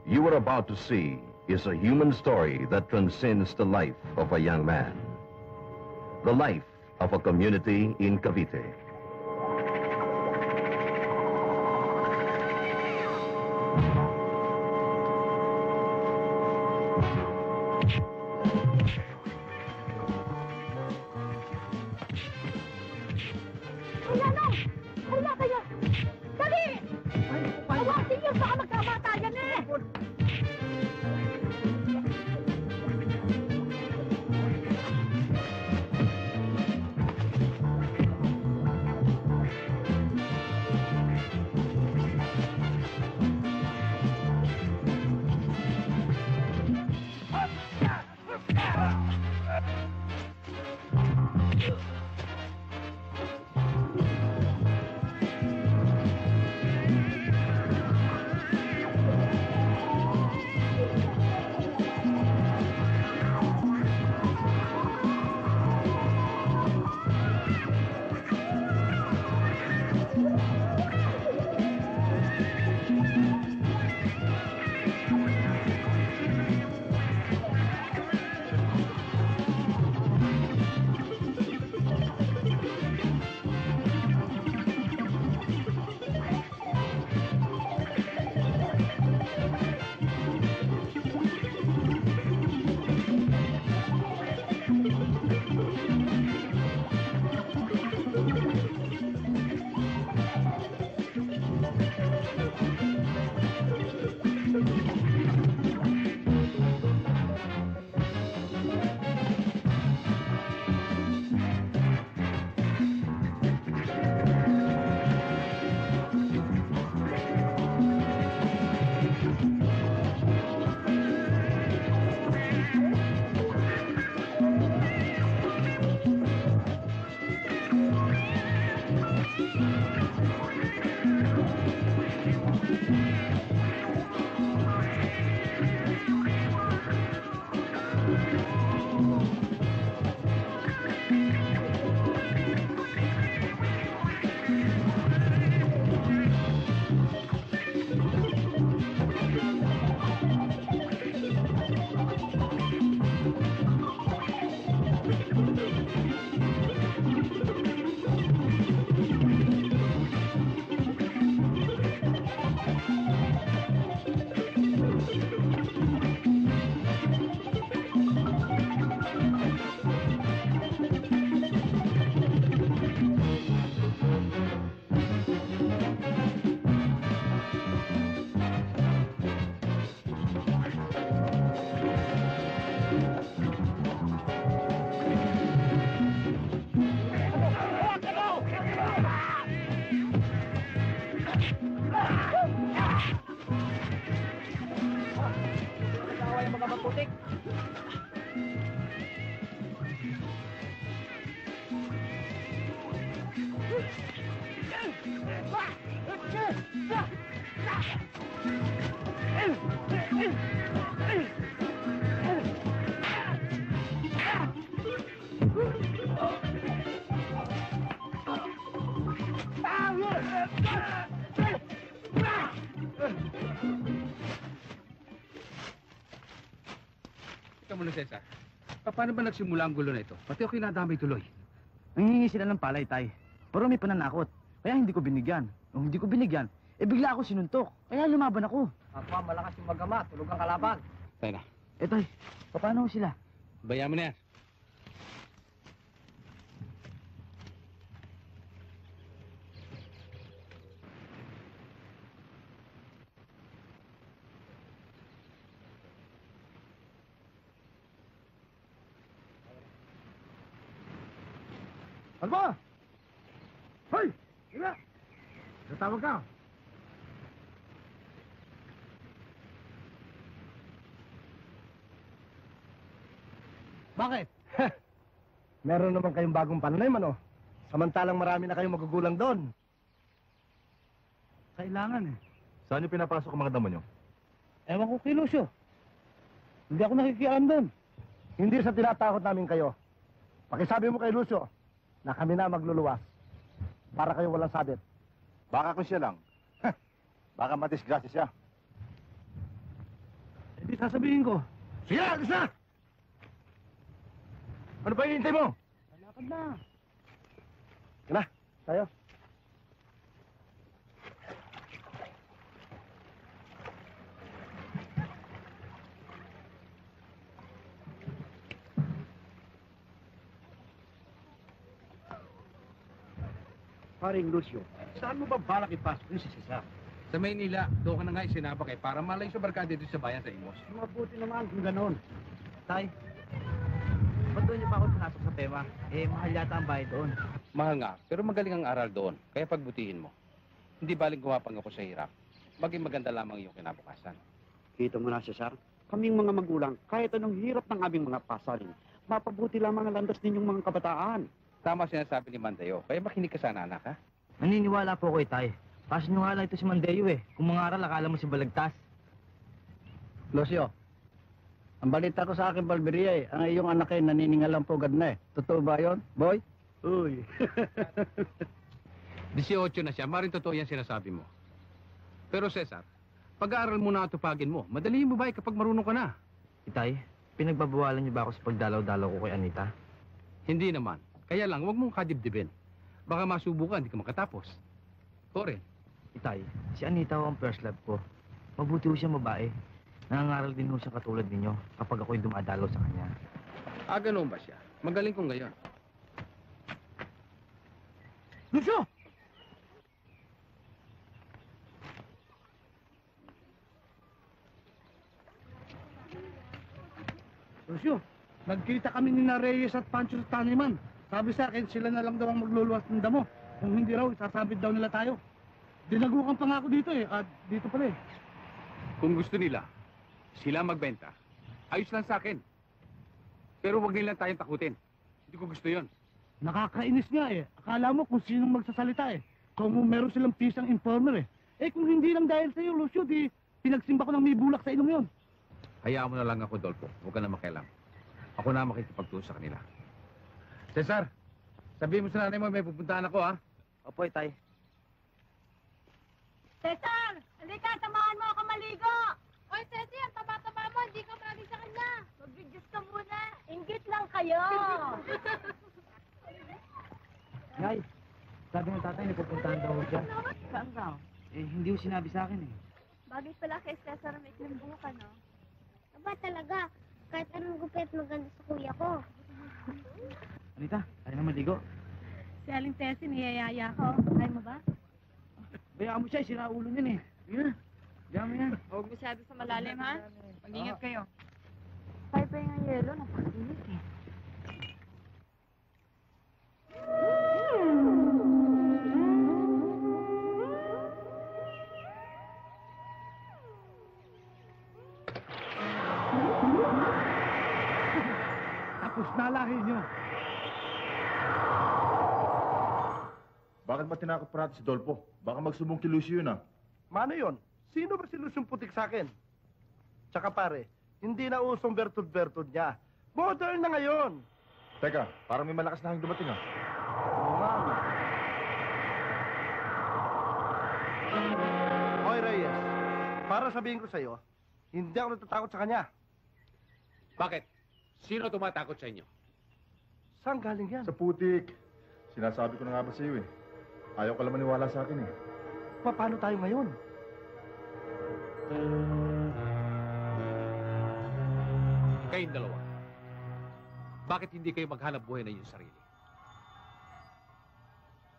you are about to see is a human story that transcends the life of a young man. The life of a community in Cavite. Hula kayo! Dali! Tawasin niyo, baka magkamatayan eh! Ikaw muna, Cesar. Paano ba nagsimula ang gulo na ito? Pati ako kinadamay tuloy. Nangingi sila ng palay, tay. Pero may pananakot. Kaya hindi ko binigyan. Nung hindi ko binigyan, bigla ako sinuntok. Kaya lumaban ako. Papa, malakas yung magama. Tulog ang kalaban. Tayo na. Tay, paano sila? Bayaan mo na yan. Ano ba? Hoy! Ina! Natawag ka. Bakit? Meron naman kayong bagong pananim, ano? Samantalang marami na kayong magugulang doon. Kailangan eh. Saan niyo pinapasok ang mga damo niyo? Ewan ko kay Lucio. Hindi ako nakikialam doon. Hindi sa tinatakot namin kayo. Pakisabi mo kay Lucio na kami na magluluwas para kayo walang sabit. Baka kung siya lang. Baka madisgrasya siya. Hindi sasabihin ko. Sige, alis na! Ano ba hinihintay mo? Lakad na. Sige na, tayo. Paring Lucio, saan mo ba balak ipasok yung si Cesar? Sa Maynila, doon ka na nga isinabak para malay sa barkada dito sa bayan sa Imos. Mabuti naman kung gano'n. Tay, ba't doon niyo pa ako pinasok sa Pema? Mahal yata ang bayad doon. Mahal nga, pero magaling ang aral doon. Kaya pagbutihin mo. Hindi baling gumapang ako sa hirap. Maging maganda lamang iyong kinabukasan. Kita mo na, Cesar, kaming mga magulang, kahit anong hirap ng aming mga pasarin, mapabuti lamang ang landas ninyong mga kabataan. Tama sinasabi ni Mandayo, kaya makinig ka sana, anak, ha? Naniniwala po ko, Tay. Kaso nyo nga lang ito si Mandeyo eh. Kung mangaral, akala mo si Balagtas. Lucio, ang balita ko sa akin, Balberia, ang iyong anak ay naniningal lang po na eh. Totoo ba yun, boy? Uy. 18 na siya, maring totoo yan sinasabi mo. Pero Cesar, pag-aaral mo na at tupagin mo, madali mo ba kapag marunong ka na? Itay, pinagbabawalan niyo ba ako sa pagdalaw-dalaw ko kay Anita? Hindi naman. Kaya lang, huwag mong kadibdibin. Baka masubukan, hindi ka makatapos. Kore, Itay, si Anita ho ang first love ko. Mabuti ho siya babae. Nangangaral din ho siya katulad ninyo kapag ako'y dumadalaw sa kanya. ganoon ba siya? Magaling ko ngayon. Lucio! Lucio, nagkita kami ni na Reyes at Pancho sa taniman. Sabi sa akin, sila na lang daw ang magluluwas ng damo. Kung hindi raw, isasabit daw nila tayo. Dinagukan pa nga ako dito eh. At dito pala eh. Kung gusto nila, sila magbenta. Ayos lang sa akin. Pero huwag nila tayong takutin. Hindi ko gusto yon. Nakakainis nga eh. Akala mo kung sinong magsasalita eh. Kung meron silang pisang informer eh. Eh kung hindi lang dahil sa'yo, Lucio, di pinagsimba ko ng may bulak sa ilong yon. Hayaan mo na lang ako, Dolpo. Huwag ka na makialam. Ako na makikipagtuon sa kanila. Cesar, sabihin mo sa nanay mo, may pupuntahan ako, ha? Opo, Itay. Cesar! Halika, samahan mo ako maligo! Oy, Ceci, ang taba-taba mo, hindi ka bagay sa kanya. Mag-reduce ka muna. Ingit lang kayo. Nay, sabi ng tatay, napupuntahan daw siya. Saan daw? Hindi ho sinabi sa akin eh. Bagay pala kay Cesar may iklang buka, no? Aba talaga, kahit anong gupit maganda sa kuya ko. Anita, tayo na maligo. Si Aling Tessie, niyayaya ko. Kaya mo ba? Bayaan mo siya, sira ulo niyan eh. Sige na, bayaan mo yan. Huwag masyado sa malalim, ha? Mag-ingat kayo. Kaya pa yung yelo, napakainit eh. Tapos nalahin nyo. Bakit ba tinakot pa natin si Dolpo? Baka magsumbong kay Lucio yun, ah. Mano yon? Sino ba si Luciong putik sa akin? Tsaka pare, hindi na usong bertud-bertud niya. Modern na ngayon. Teka, parang may malakas na hangin dumating, ah. Hoy Reyes, para sabihin ko sa'yo, hindi ako natatakot sa kanya. Bakit? Sino tumatakot sa inyo? Saan galing yan? Sa putik. Sinasabi ko na nga ba sa iyo, eh. Ayaw ka lang maniwala sa akin, eh. Paano tayo ngayon? Kayong dalawa. Bakit hindi kayo maghanap buhay na inyong sarili?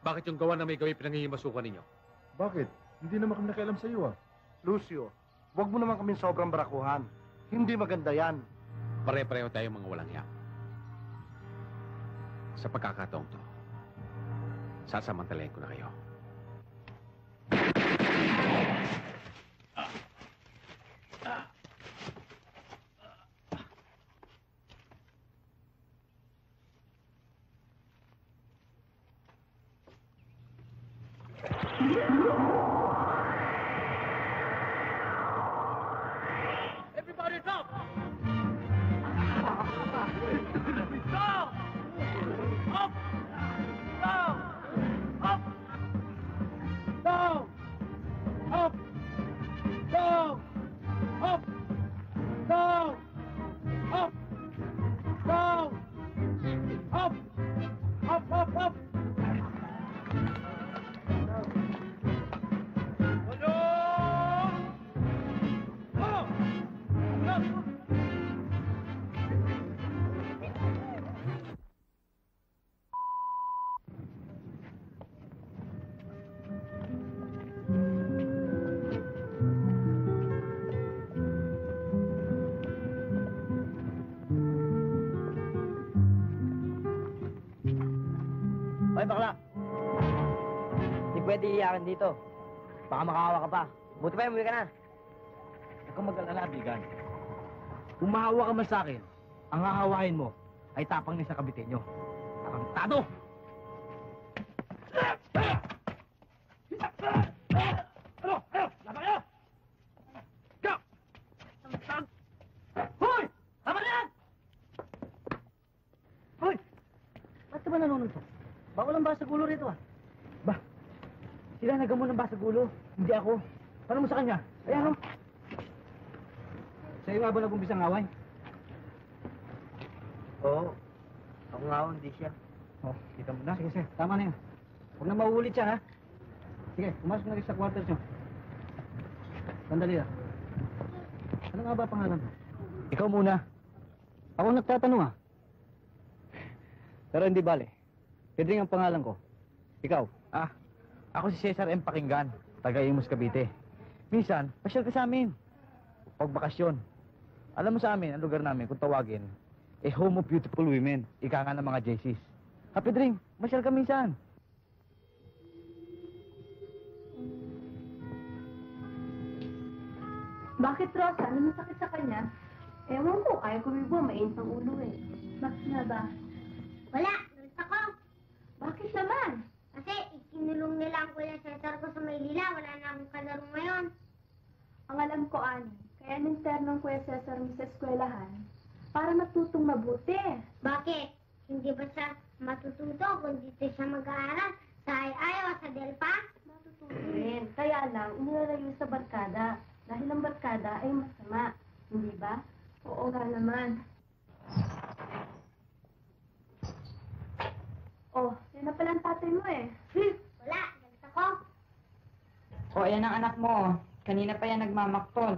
Bakit yung gawa na may gawin pinangihimasukan ninyo? Bakit? Hindi naman kami nakialam sa iyo, ah. Lucio, wag mo naman kami sobrang barakuhan. Hindi maganda yan. Pare-pareho tayong mga walang hiya. Sa pagkakataong to, sasamantalayan ko na kayo. Everybody stop! Stop! Up! Down! Up! Down! Up! Down! Up! Hoy, bakla! Hindi pwede iyakan dito. Baka makahawa ka pa. Buti pa, umuwi ka na. Huwag kang mag-alala, bigan. Kung mahawa ka man sa akin, ang hahawain mo ay tapang ni sa kabitenyo. Tarantado! Ano? Laban kayo! Go! Hoy! Tama na yan! Hoy! Ba't ka ba nanonood to? Bawal ang basag ulo rito ah. Ba? Sila nagamon ng basag ulo. Hindi ako. Paano mo sa kanya? Ayan o. Sa'yo nga ba nag-umpisa ang away? Oo. Ako nga ako, hindi siya. Oh, kita mo na. Sige, sige. Tama na yun. Huwag na mauulit siya, ha? Sige, pumasok na rin sa quarters nyo. Sandali lang. Ano nga ba pangalan mo? Ikaw muna. Ako ang nagtatanong, ha? Pero hindi bale. Pedring ang pangalan ko. Ikaw? Ah, ako si Cesar M. Pakinggan, taga Imus, Cavite. Minsan, pasyal ka sa amin. Pag bakasyon. Alam mo sa amin, ang lugar namin, kung tawagin, home of beautiful women. Ika nga ng mga JCs. Ha, Pedring, masyal ka minsan. Bakit, Rosa? Ano masakit sa kanya? Ewan ko, ayaw kumibo, mainit ang ulo eh. Bakit nga ba? Wala, gusto ko. Bakit naman? Kasi ikinulong nila ang Kuya Cesar ko sa Maynila. Wala na akong kalaro ngayon. Ang alam ko, Ani, kaya ninterno ng Kuya Cesar mo sa eskwelahan para matutong mabuti. Bakit? Hindi ba siya matututo kung dito siya mag-aaral? Sa Ayaw, sa Delpa? Matututo rin. Kaya lang, inilalayo sa barkada. Dahil ang barkada ay masama. Hindi ba? Oo nga naman. Oh, yan na pala ang tatay mo eh. Wala, gusto ko. O, ayan ang anak mo. Kanina pa yan nagmamaktol.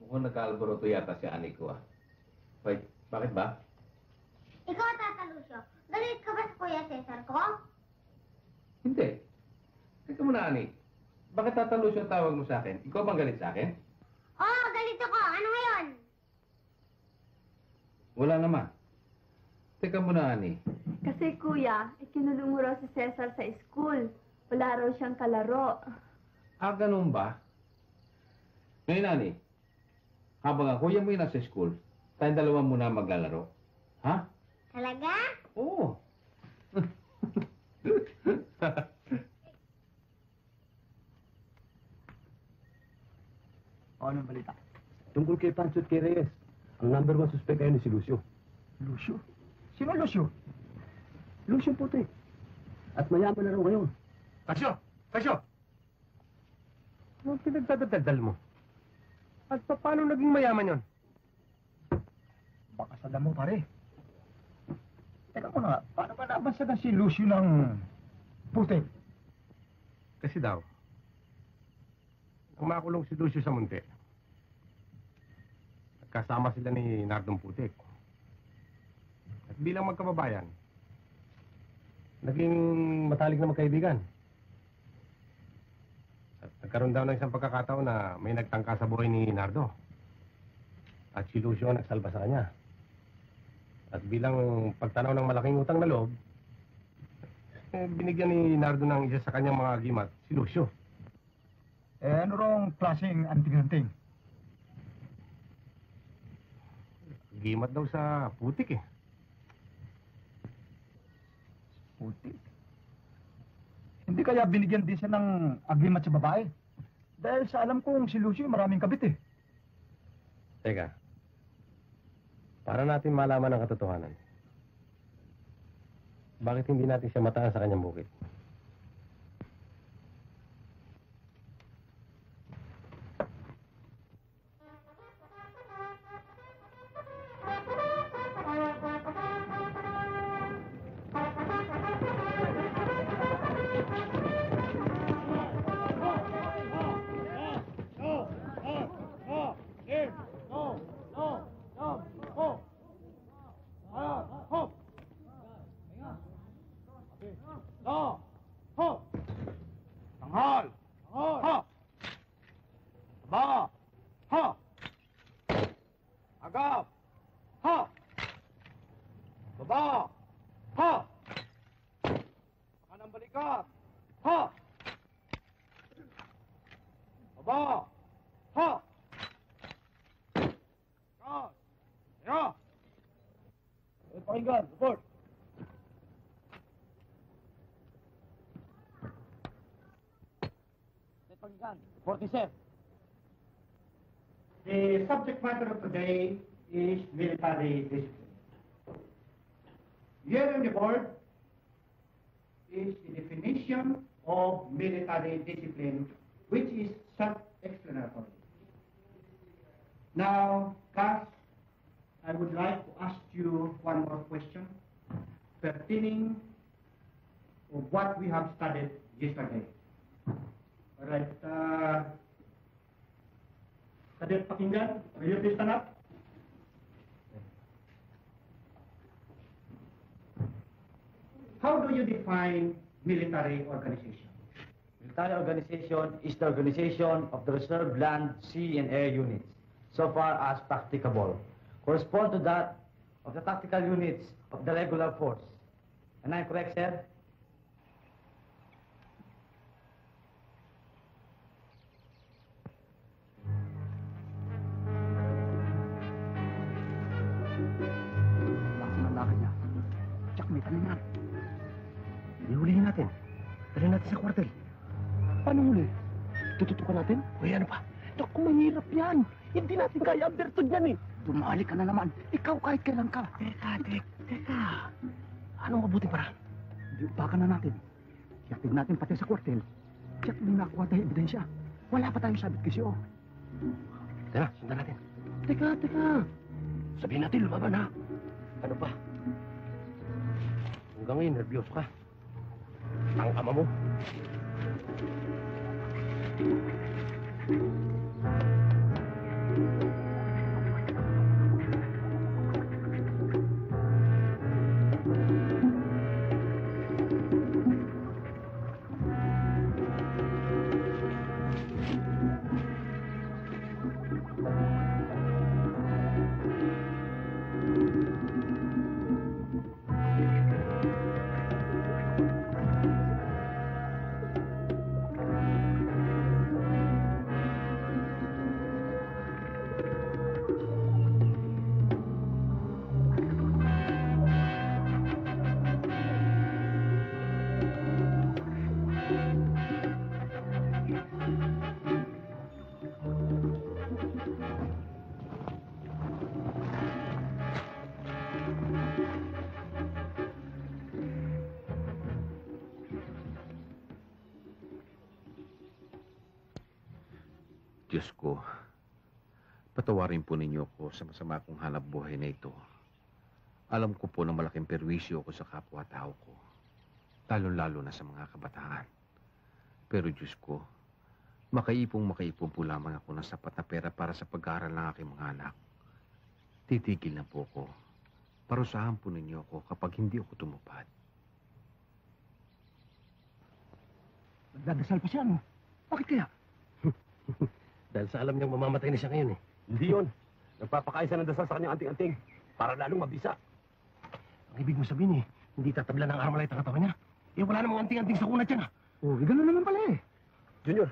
Mukhang nagka-alboroto yata si Ani ko, ah. Wait, bakit ba? Ikaw, Tata Lucio. Galit ka ba sa Kuya Cesar ko? Hindi. Teka muna, Ani. Bakit tatalo siya tawag mo sa akin? Ikaw bang galit sa akin? Oo, galit ako. Ano ngayon? Wala naman. Teka muna, Ani. Kasi kuya, ikinulong mo raw si Cesar sa school. Wala raw siyang kalaro. Ah, ganun ba? Ngayon, Ani, habang ang kuya mo yung nasa school, tayong dalawa muna maglalaro. Ha? Talaga? Oo. O, anong balita? Tungkol kay Pancho at kay Reyes. Ang number 1 suspect ngayon si Lucio. Lucio? Sino Lucio? Lucio puti. At mayaman na raw ngayon. Kasyo! Kasyo! Anong pinagdadaldal mo? At paano naging mayaman yon? Baka sa damo, pare. Teka ko na, paano ba nabansagan si Lucio ng puti? Kasi daw, nang makulong si Lucio sa munti, nagkasama sila ni Nardong Putik. At bilang magkababayan, naging matalik na magkaibigan. At nagkaroon daw ng isang pagkakataon na may nagtangka sa buhay ni Nardo. At si Lucio ang nagsalba sa kanya. At bilang pagtanaw ng malaking utang na loob, binigyan ni Nardo ng isa sa kanyang mga gimat, si Lucio. Ano rong klaseng anting-anting? Gimat daw sa putik eh. Puti. Hindi kaya binigyan din siya ng agimat sa babae? Dahil sa alam kong si Lucio maraming kabit eh. Teka, para natin malaman ang katotohanan, bakit hindi natin siya mataan sa kanyang bukid? Tanghal! Ha! Ba! Ha! balikat! Ha! Aba! Ha! Kas! Kaya! Pakinggan, report! Pakinggan, report ni Sir. The subject matter of today is military discipline. Here on the board is the definition of military discipline, which is self-explanatory. Now, Cass, I would like to ask you one more question pertaining to what we have studied yesterday. All right, Cadet Pakinggan, will you please stand up? How do you define military organization? Military organization is the organization of the reserve land, sea, and air units, so far as practicable, correspond to that of the tactical units of the regular force. Am I correct, sir? Lakas ng lakad niya. Tsak, may tanim na. Ihulihin natin. Dali natin sa kwartel. Paano huli? Tututukan natin? Uy, ano pa? Naku, mahirap yan. Hindi natin kaya ang bertod yan eh. Dumali ka na naman. Ikaw kahit kailan ka. Teka. Anong mabuting paraan? Hindi upakan na natin. Yakin natin pati sa kwartel. Tiyak may nakuha tayo ebidensya. Wala pa tayong sabit kasi oh. Tara, sundan natin. Teka. Sabihin natin, lumaban ha. Ano pa? Hanggang ngayon, nervyos ka. Ang ama mo. Diyos ko, patawarin po ninyo ko sa masama kong hanap buhay na ito. Alam ko po na malaking perwisyo ko sa kapwa-tao ko, lalo-lalo na sa mga kabataan. Pero Diyos ko, makaipon po lamang ako ng sapat na pera para sa pag-aaral ng aking mga anak. Titigil na po ko. Parusahan po ninyo ako kapag hindi ako tumupad. Nagdadasal pa siya, no? Bakit kaya? Dahil sa alam niyang mamamatay na siya ngayon eh. Hindi yun. Nagpapakaisa ng dasal sa kanyang anting-anting para lalong mabisa. Ang ibig mo sabihin eh, hindi tatabla ng Armalite ang katawan niya. Eh wala namang anting-anting sa kunat yan ah. Oh, gano'n naman pala eh. Junior,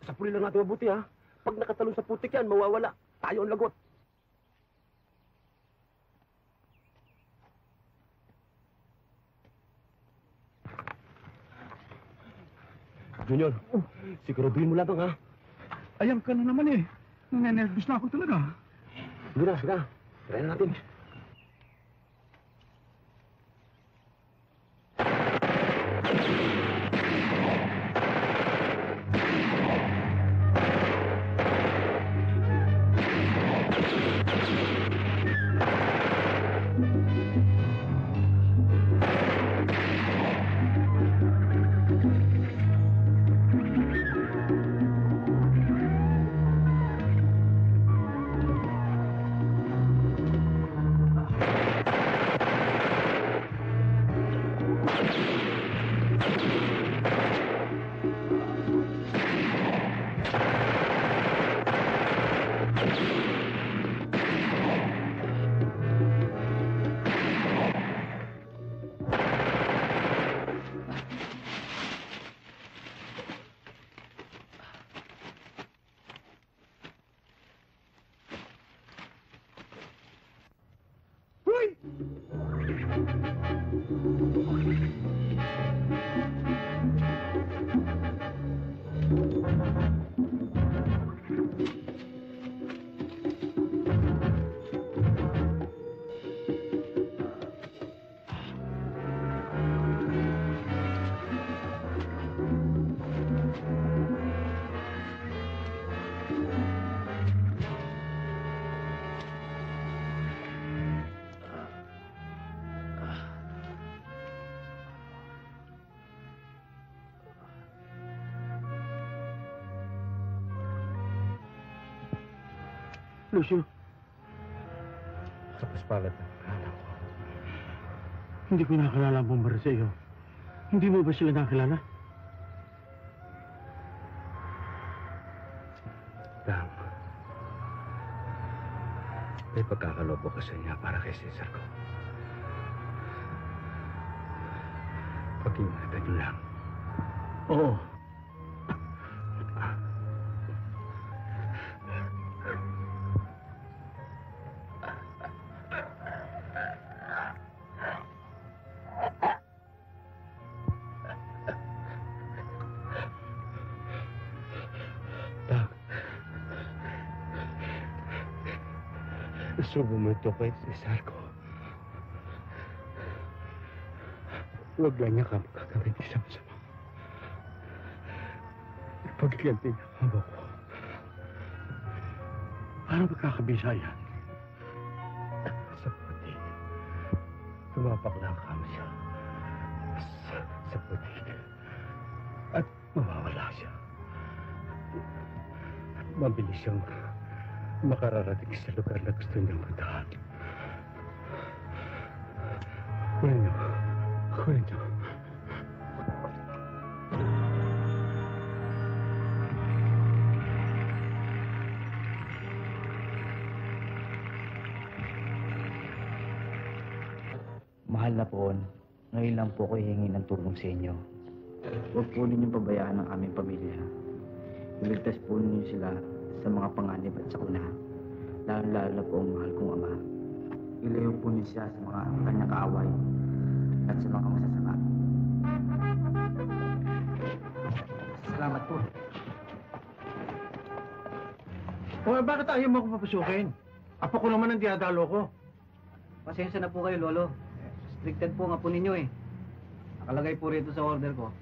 sapuli lang natin mabuti ha. Pag nakatalon sa putik yan, mawawala. Tayo ang lagot. Junior, siguraduhin mo lamang ha. Ayan ka na naman eh. Nanenervous na ako talaga. Sige na. Try na natin. Lucio, Sa paspalat ng pangalan ko. hindi ko nakilala ang bumbara sa iyo. Hindi mo ba sila nakilala? Dam, may pagkakalobo ko sa niya para kay Cesar ko. Pag-ingatan niyo lang. Oo. Isubo mo ito kay Cesar ko. Huwag lang niya ka magkagawin isang sama. Ipagganti niya ang amo ko. Paano magkakabisa yan? Sa puti. Tumapak lang kami siya. Sa puti. At mawawala siya. At mabilis siyang makararating sa lugar na gusto niyang puntahan. Kunin niyo. Kunin niyo. Mahal na poon, ngayon lang po ko hihingi ng tulong sa inyo. Huwag po ninyong pabayaan ang aming pamilya. Iligtas po ninyo sila sa mga panganib at sakuna. Lalo-lalo na po ang mahal kong ama. Ilayo po niyo siya sa mga kanyang kaaway at sa mga masasama. Salamat po. O, bakit ayaw mo ako papasukin? Apo ko naman ang diadalo ko. Pasensya na po kayo, Lolo. Restricted po nga po ninyo eh. Nakalagay po rito sa order ko.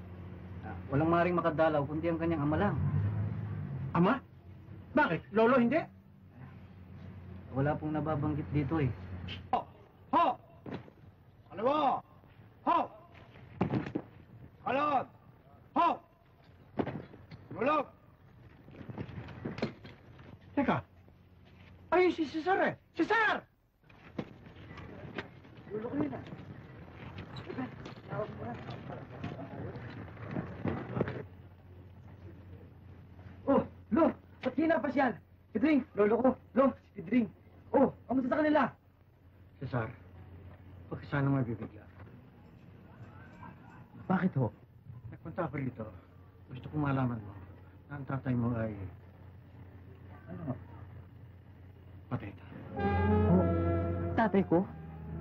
Walang maring makadalaw kundi ang kanyang ama lang. Ama? Bakit? Lolo, hindi? Wala pong nababanggit dito eh. Ho! Ho! Ano mo? Ho! Kalot! Ho! Mulog! Teka. Ay, si Cesar eh! Cesar! Lolo ko yun ah. Oh, Lo! Ba't kinapasyal? Si Dring! Lolo ko! Lo! Si Dring! Oh, kamusta sa kanila? Cesar, huwag ka sana mabibigla. Bakit ho? Nagpunta pa rito. Gusto kong malaman mo na ang tatay mo ay Ano? patay na. Oh, tatay ko?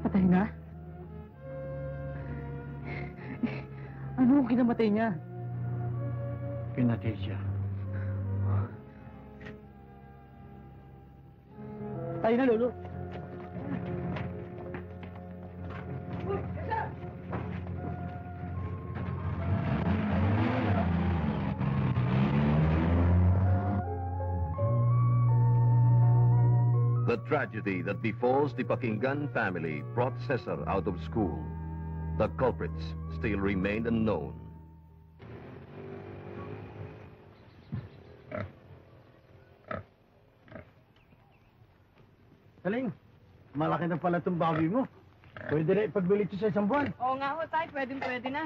Patay na? Ano ang kinamatay niya? Pinatay siya. Tayo na, Lolo. The tragedy that befalls the Pakinggan family brought Cesar out of school. The culprits still remained unknown. Taling, malaki na pala itong bawi mo. Pwede na ipagbili ito sa isang buwan. Oo nga ho, tay. Pwede na.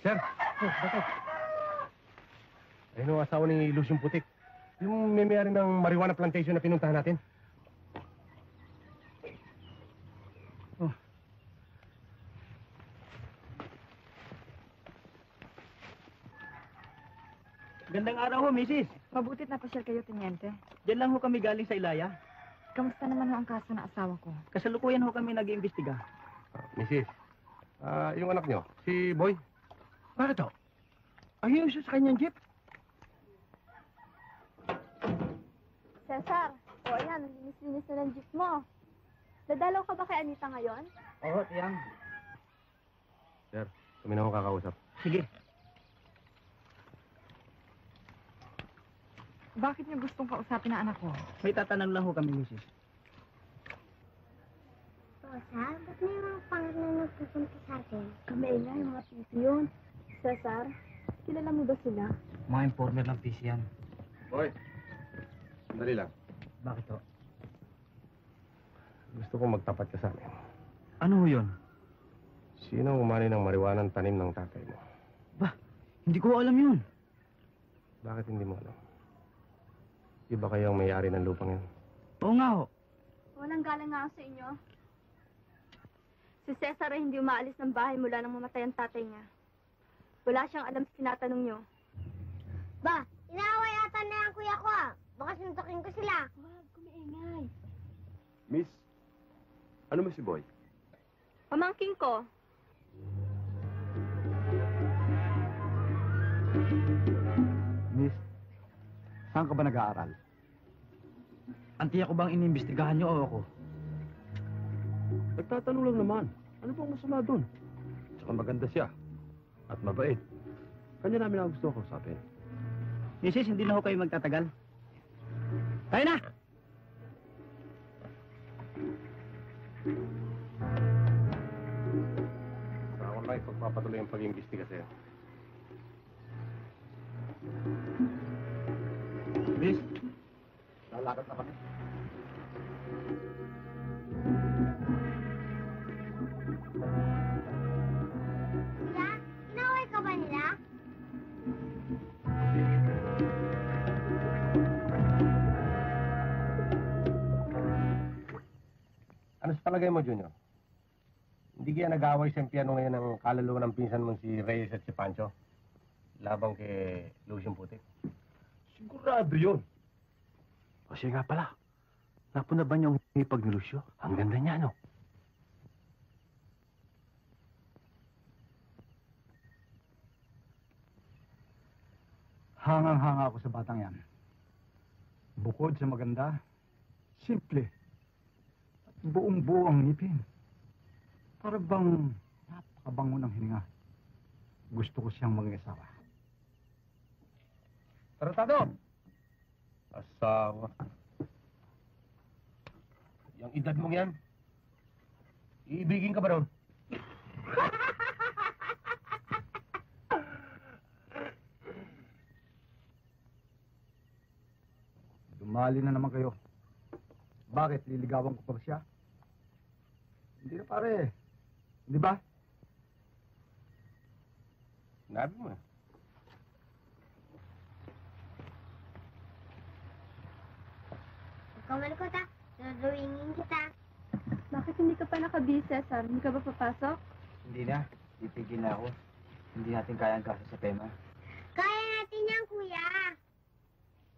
Sir! Bakit? Ayun ang asawa ni Luciong Putik. Yung may-ari ng marijuana plantation na pinuntahan natin. Gandang araw ho, Mrs. Mabutit na pasyal kayo, Teniente. Diyan lang ho kami galing sa Ilaya. Kamusta naman ho ang kaso ng asawa ko? Kasalukuyan ho kami nag-iimbestiga. Mrs. Yung anak nyo, si Boy. Bakit ho? Ayun siya sa kanyang jeep. Cesar, o ayan, linis-linis na ng jeep mo. Dadalaw ka ba kay Anita ngayon? Oo, tiyang. Sir, kami na akong kakausap. Sige. Bakit niyo gustong kausapin ang anak ko? May tatanong lang ho kami, Mrs. Rosa, ba't may mga pangalan na nagpupunta sa atin? Kami na, yung mga piso yun. Cesar, kilala mo ba sila? Mga informer ng PC yan. Boy, sandali lang. Bakit to? Gusto ko magtapat ka sa amin. Ano ho yun? Sino ang umani ng marijuana tanim ng tatay mo? Hindi ko alam yun. Bakit hindi mo alam? Iba kayang may-ari ng lupang yan? Oo nga ho. Walang galang nga ako sa inyo. Si Cesar ay hindi umaalis ng bahay mula nang mamatay ang tatay niya. Wala siyang alam sa tinatanong niyo. Ba, inaaway ata na yung kuya ko ah. Baka suntukin ko sila. Wag, kumiingay. Miss, ano mo si Boy? Pamangking ko. Miss, saan ka ba nag-aaral? Antiya ko bang inimbestigahan niyo o ako? Nagtatanong lang naman. Ano bang masama doon? Tsaka maganda siya. At mabait. Kanya namin ang gusto ko kausapin. Mrs., hindi na ho kayo magtatagal. Tayo na! Sa ako lang ipagpapatuloy ang pag-imbestiga sa'yo. Miss, lalakad na kami. Kuya, inaaway ka ba nila? Ano sa palagay mo, Junior? Hindi kaya nag-aaway sa piano ngayon ang kaluluwa ng pinsan mong si Reyes at si Pancho? Labang kay Lucian Putik. Sigurado yun. O siya nga pala. Napuna ba niyong hipag ni Lucio? Ang ganda niya, no? Hangang-hanga ako sa batang yan. Bukod sa maganda, simple. At buong-buo ang ngipin. Para bang napakabango ng hininga. Gusto ko siyang mag-asawa. Tarantado! Asawa. Yung edad mong yan, iibigin ka ba ron? Dumali na naman kayo. Bakit? Liligawan ko pa ba siya? Hindi na pare. Hindi ba? Sinabi mo eh. Huwag ka malikot ah. Drawingin kita. Bakit hindi ka pa nakabihis, Cesar? Hindi ka ba papasok? Hindi na. Titigil na ako. Hindi natin kaya ang kaso sa tema. Kaya natin yan, kuya.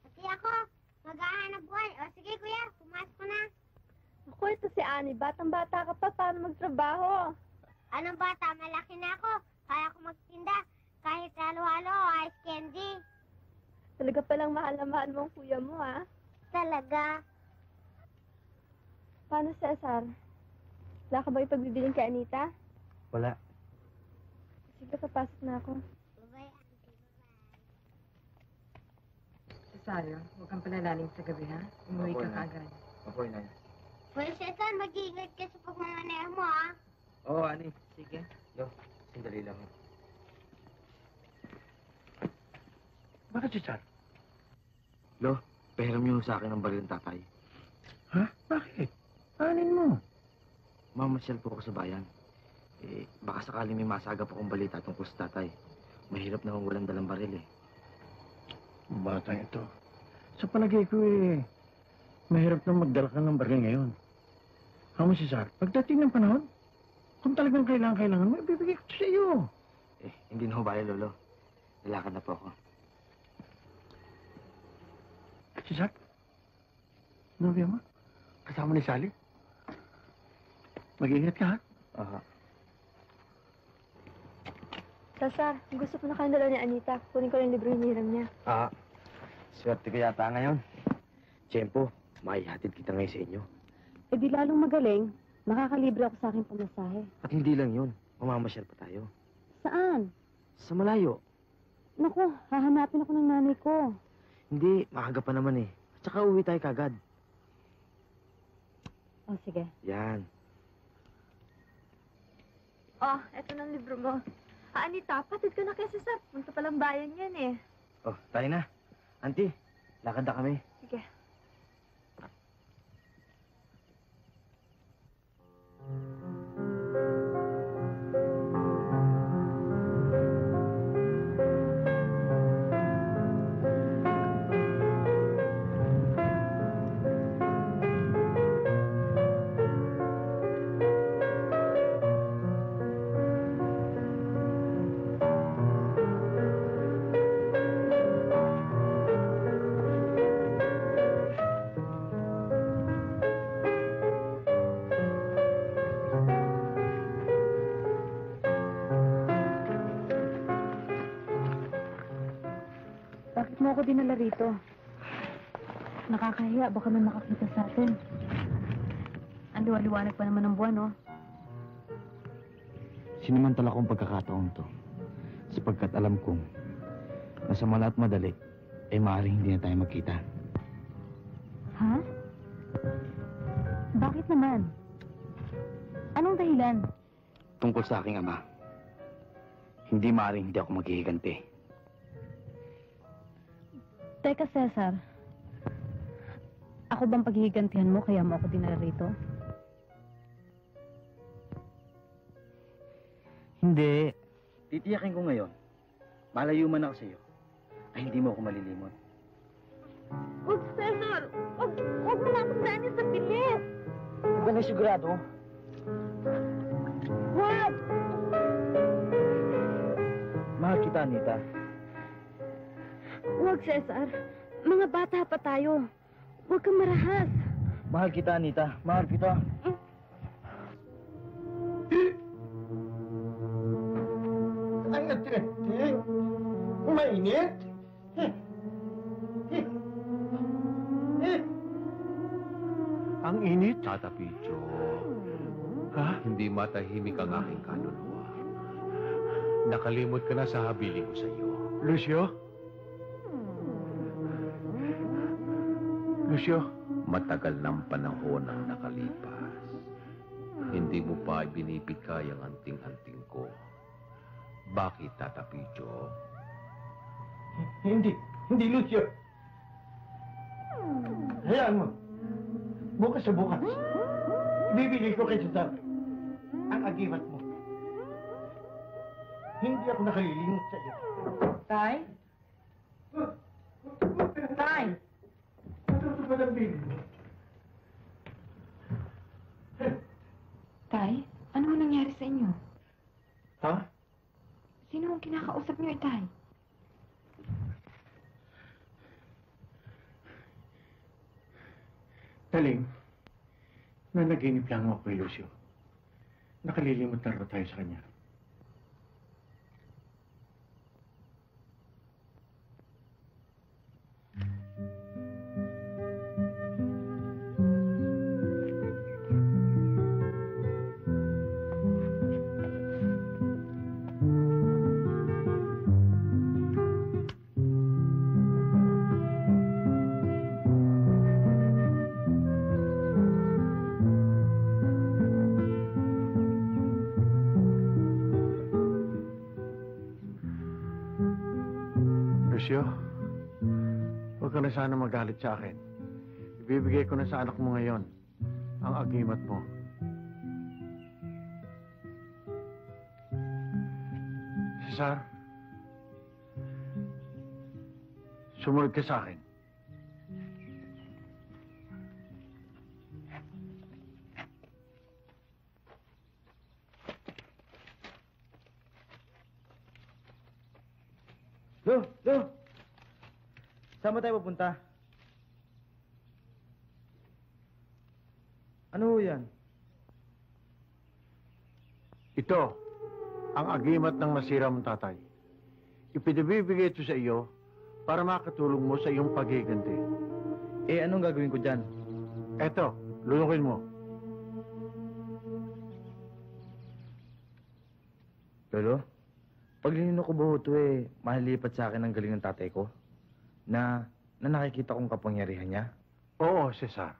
Pati ako, maghahanap buhay. O sige, kuya, pumasok ko na. Ako, ito si Ani. Batang-bata ka pa. Paano magtrabaho? Anong bata? Malaki na ako. Kaya ko magtinda. Kahit halo-halo o ice candy. Talaga palang mahal na mahal mo ang kuya mo, ha? Talaga. Paano, Cesar? Wala ka ba ipagbibiling kay Anita? Wala. Sige, papasok na ako. Bye-bye, auntie. Cesario, huwag kang palalalim sa gabi, ha? Umuwi Opo, ka Nay. kaagad. Opo, Inay. Well, Cesar, mag-iingat ka sa pagmamaneho mo, ah. Oo, Ani. Sige. Yo, sandali lang. Bakit si Chan? Lo, pahiram niyo sa akin ang baril ng tatay. Ha? Bakit? Anin mo? Mamasyal po ako sa bayan. Baka sakaling may masagap akong balita tungkol sa tatay. Mahirap na walang dalang baril eh. Bata ito. Sa palagay ko mahirap na magdala ka ng baril ngayon. Hamo si Sar, pagdating ng panahon, kung talagang kailangan mo, ibibigay ko sa iyo. Hindi na ho bale, Lolo. Lalakad na po ako. Si Sar? Nobya mo? Kasama ni Sally? Mag-ingat ka, ha? Aha. Cesar, gusto ko na kayo dalawa ni Anita. Kunin ko yung libro hinihiram niya. Swerte ko yata ngayon. Tiyempo, maihatid kita ngayon sa inyo. Eh di lalong magaling. Makakalibre ako sa aking pamasahe. At hindi lang yun. Mamamasyal pa tayo. Saan? Sa malayo. Naku, hahanapin ako ng nanay ko. Hindi, maaga pa naman eh. At saka uwi tayo kagad. Oh, sige. Yan. Oh, eto ng libro mo. Anita, patid ka na kay Cesar. Punta palang bayan yan eh. Oh, tayo na. Auntie, lakad na kami. Sige. Bakit mo ako dinala rito? Nakakahiya, baka may makakita sa atin. Ang liwanag pa naman ng buwan, no? Sinimantala kong pagkakataon to. Sapagkat alam kong nasa mala at madali, ay maaaring hindi na tayo magkita. Ha? Bakit naman? Anong dahilan? Tungkol sa aking ama, hindi maaaring hindi ako maghihiganti. Teka, Cesar. Ako bang paghihigantihan mo kaya mo ako dinala rito? Hindi. Titiyakin ko ngayon, malayo man ako sa iyo, ay hindi mo ako malilimot. Huwag, Cesar! Huwag mo na akong daanin sa pilit! Huwag ka na sigurado. Huwag! Mahal kita, Anita. Huwag, Cesar. Mga bata pa tayo. Huwag kang marahas. Mahal kita, Anita. Mahal kita. Ang ating mainit. Ang init? Tata Picho. Ha? Hindi matahimik ang aking kaluluwa. Nakalimot ka na sa habiling ko sa iyo. Lucio? Lucio? Matagal ng panahon ang nakalipas. Hindi mo pa ibinibigay ang anting-anting ko. Bakit, Tata Picho? Hindi, Lucio. Hayaan mo. Bukas sa bukas. Ibibigay ko kay Cesar ang agimat mo. Hindi ako nakalilimot sa iyo. Tay? Tay? Ano ba ang bibig mo? Tay? Ano ang nangyari sa inyo? Ha? Sino ang kinakausap niyo, Tay? Taling, nanaginip lang ako kay Lucio. Nakalilimot na raw tayo sa kanya. Lucio, huwag ka na sana magalit sa akin. Ibibigay ko na sa anak mo ngayon ang agimat mo. Cesar, sumunod ka sa akin. Lo! Saan ba tayo pupunta? Ano ho yan? Ito, ang agimat ng nasira mong tatay. Ipinabibigay ito sa iyo para makatulong mo sa iyong paghiganti. Eh, anong gagawin ko dyan? Eto, lunukin mo. Lolo, pag linino ko ba ito mahalipat sa akin ang galing ng tatay ko? Na nakikita kong kapangyarihan niya? Oo, Cesar.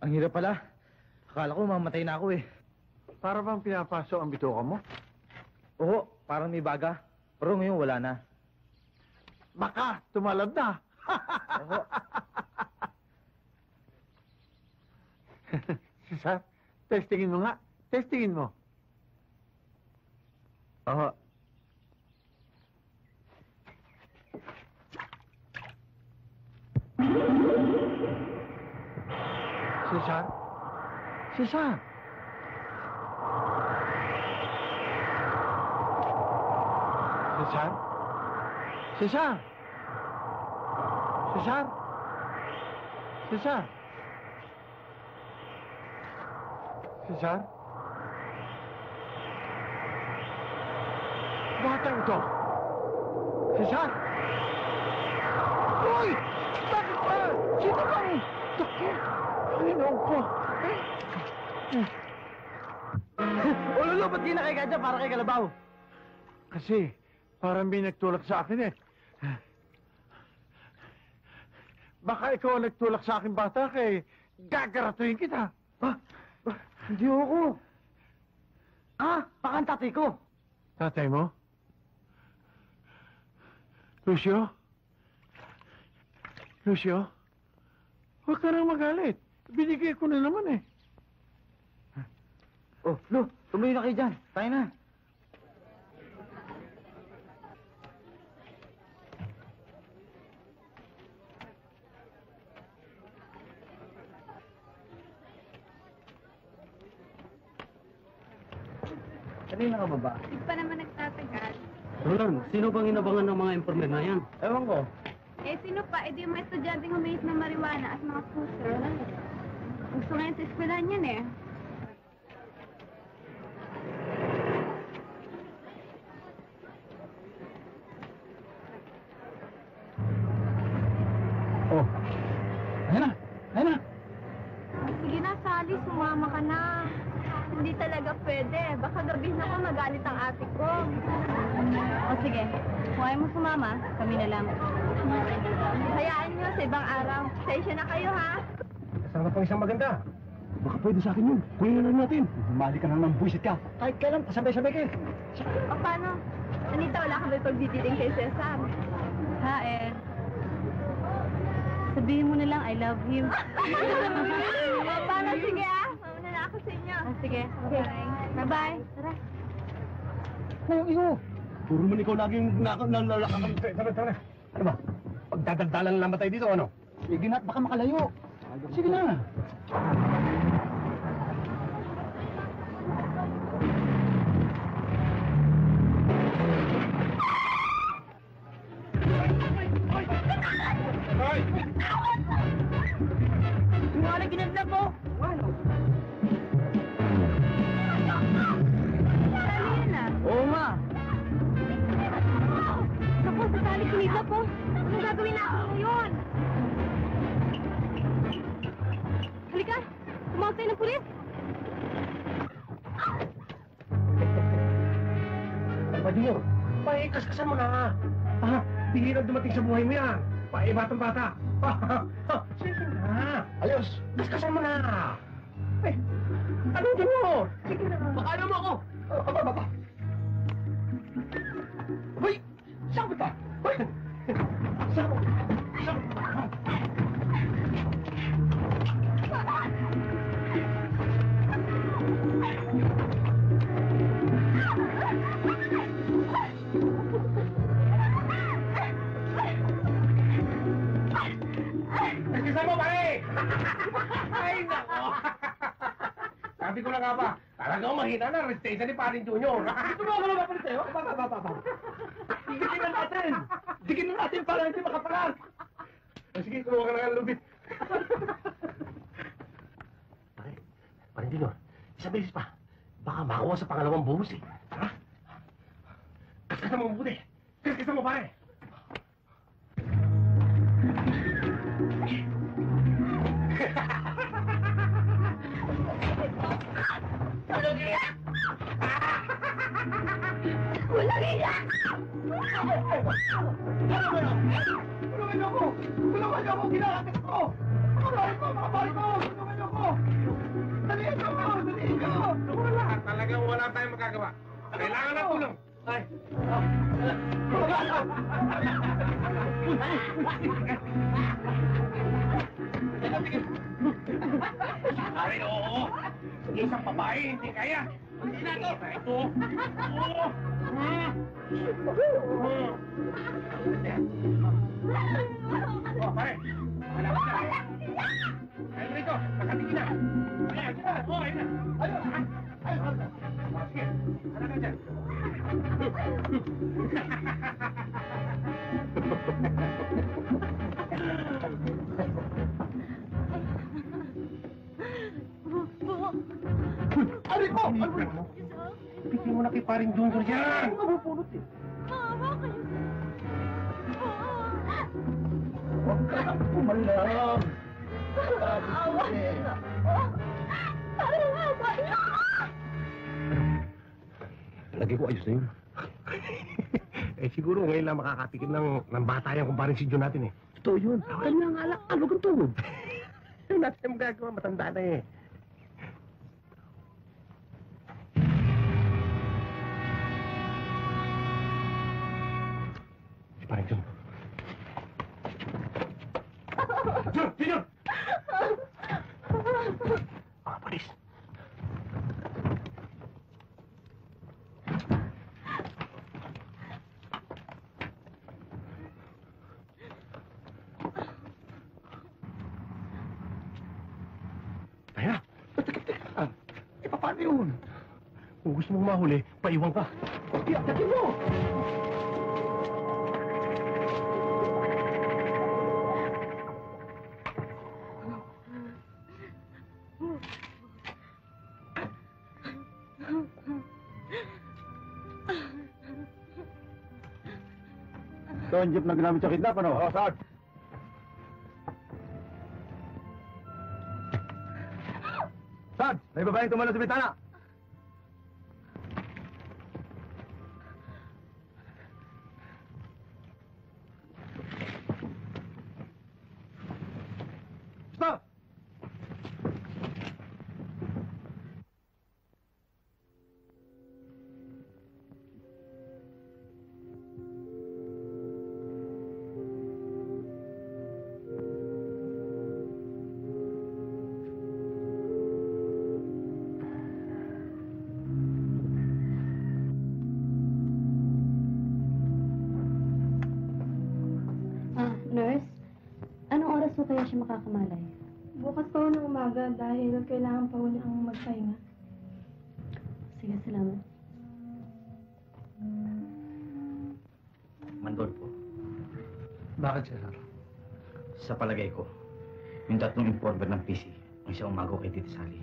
Ang hirap pala. Akala ko mamatay na ako eh. Para bang pinapasok ang bituka mo? Oo, parang may baga. Pero ngayon wala na. Baka, tumalab na. Oo. Cesar, testingin mo nga. Testingin mo. Oo. Cesar? Cesar? Cesar? Cesar? Cesar? Cesar? Cesar? Batang ito! Cesar? Uy! Bakit ba? Sino kang... Takip! Panginoon ko! O Lolo, ba't ginakay ka dyan para kay Kalabaw? Kasi, parang may nagtulak sa akin eh. Baka ikaw ang nagtulak sa akin, bata, kay gagaratuhin kita. Hindi ako. Baka ang tatay ko. Tatay mo? Lucio? Lucio? Huwag ka nang magalit. Binigay ko na naman eh. Oh, Lo, tumayo na kayo dyan. Tayo na. Kanina ka ba ba? Hindi pa naman nagtatagal. Roland, sino bang inabangan ng mga informer na yan? Ewan ko. Eh, sino pa? Eh, di yung mga estudyanteng humihit ng marijuana at mga scooter. Gusto ngayon sa eskwelahan yan eh. Oh. Ayan na. Ayan na. Sige na, Sally, sumama ka na. Hindi talaga pwede. Baka gabihin ako magalit ang ate ko. O sige, kung ayaw mo sumama, kami na lang. Hayaan nyo sa ibang araw. Session na kayo, ha? Kasama pang isang maganda. Baka pwede sa akin yun. Kunin na lang natin. Mali ka na ng buwisit ka. Kahit kailan, pasabay-sabay kayo. O paano? Anita, wala ka ba pagdidiling kay Cesar? Ha, eh. Sabihin mo na lang, I love him. O paano? Sige, ah. Mauna na ako sa inyo. Sige. Okay. Bye-bye. Tara. Oh, iyo. Puro man ikaw laging nalalakakam. Tara. Ano ba? Pagdadagdalan lang ba tayo dito, ano? Sige na, baka makalayo. Sige na. Wala ginaglag mo. Ano? Sali yan, ah. Oo nga. Naku, sasali kumita po. Anong gagawin natin ngayon? Halika, tumawag tayo ng pulis. Padyo, paikaskasan mo na. Bihirang dumating sa buhay mo yan. Batang bata. Sige na. Ayos, kaskasan mo na. Eh, anong din mo? Sige na. Baka mo ako. Aba. Hoy! Saan ba? Hoy! Saan mo? Kasama mo, pare! Ay, nako! Sabi ko na nga ba, talagang mahina na resistensya ni Paring Junior. Ito mo ako naman sa'yo. Ba. Dikitin na natin. Dikitin na natin para hindi makapalag. Sige, kumuha ka na ng lubid. Paring Junior, isang beses pa. Baka makuha sa pangalawang buhos eh. Ha? Kaskasan mo mabuti. Kaskasan mo pare. Walang iya! Walang iya! Tulungan niyo ako! Tulungan niyo ako! Kinakatas ko! Mga pare ko! Tulungan niyo ako! Dalihan niyo ako! Dalihan niyo! Talagang wala tayong magagawa. Kailangan ng tulong. Ay! Ay, oo. Isang babae, hindi kaya. Hindi na ito. Ito. Oo. Oh, pare. Wala ka na. Ayun rito. Nakatingin na. Ayun na. Oh, ayun na. Ayun. Ayun. Sige. Ano ka dyan? Ari ko! Pitin mo na kay Paring Junior yan! Ano mapupulot eh? Maawa kayo. Huwag ka nang pumalag! Awa nila. Parang awa nila. Lagi ko ayos na yun. Eh siguro ngayon lang makakatikim ng bata yan kung parang si John natin eh. Totoo yun. Kanya nga lang, alog ang tulog. Yung natin yung magagawa, matanda na eh. Si parang John. John! Si John! Mga polis. Kaya, Paano yun? kung gusto mong mahuli, paiwan ka. Yakin mo! Ito ang jeep na ginamit sa kidnap, ano? Oo, Sarge. Sarge, may babaeng tumalo sa bitana. Stop! Nurse, anong oras po kaya siya makakamalay? Bukas pa ho ng umaga dahil kailangan pa ho niyang magpahinga. Sige, salamat. Mandolfo, Bakit, Cesar? sa palagay ko, yung tatlong informer ng PC ang isang umago kay Tita Sally.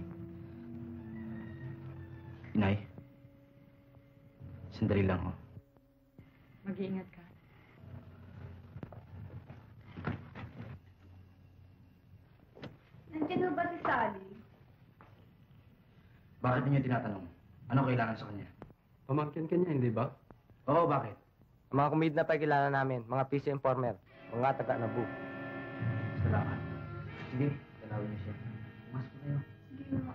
Inay, sandali lang ho. Mag-iingat ka. Nandiyan ba si Sally? Bakit niyo tinatanong? Ano kailangan sa kanya? Pamangkin ka niya, hindi ba? Oo, bakit? Ang mga kumid na pakilala namin, mga PC informer, mga taga Nabu. Salamat. Sige, dalawin niyo siya. Pumasok kayo. Sige mo.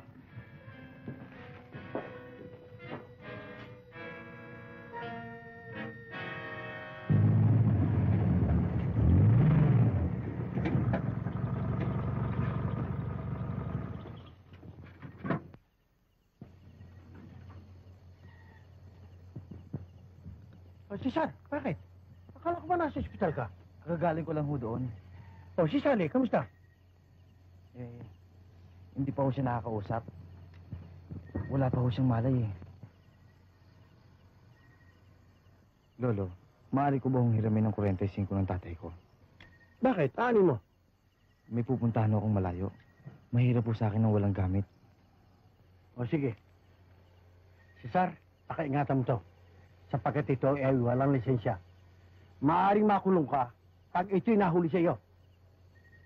Oh, si Sal, bakit? Akala ko ba nasa ospital ka? Kagagaling ko lang ho doon. Oh, si Sally, kamusta? Eh, hindi pa ho siya nakakausap. Wala pa ho siyang malay eh. Lolo, maaari ko ba hong hiramin ng 45 ng tatay ko? Bakit? Ani mo? May pupuntahan akong malayo. Mahirap po sa akin ng walang gamit. O sige. Cesar, pakaingatan mo to. Sapagkat ito ay walang lisensya. Maaaring makulong ka pag ito'y nahuli sa iyo.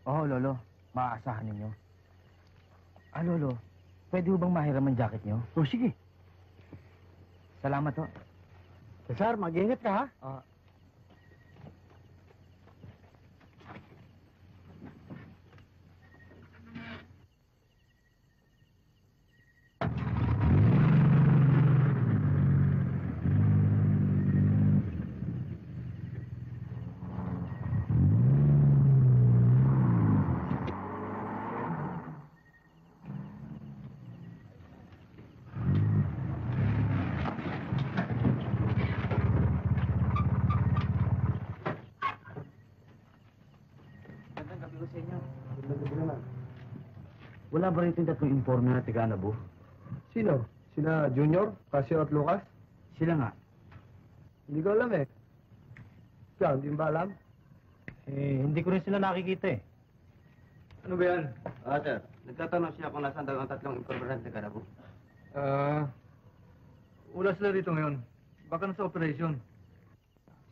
Oo, Lolo. Maaasahan ninyo. Lolo, pwede ho bang mahiram ang jacket nyo? O sige. Salamat ho. Cesar, mag-ingat ka ha? Wala ba rito yung tatlong informer na taga-Anabo? Sino? Sina Junior, Casio at Lucas? Sila nga. Hindi ko alam eh. Ikaw, hindi mo ba alam? Hindi ko rin sila nakikita eh. Ano ba yan? Sir. Nagtatanong siya kung nasaan daw ang tatlong informer na taga-Anabo. Wala sila rito ngayon. Baka nasa operation.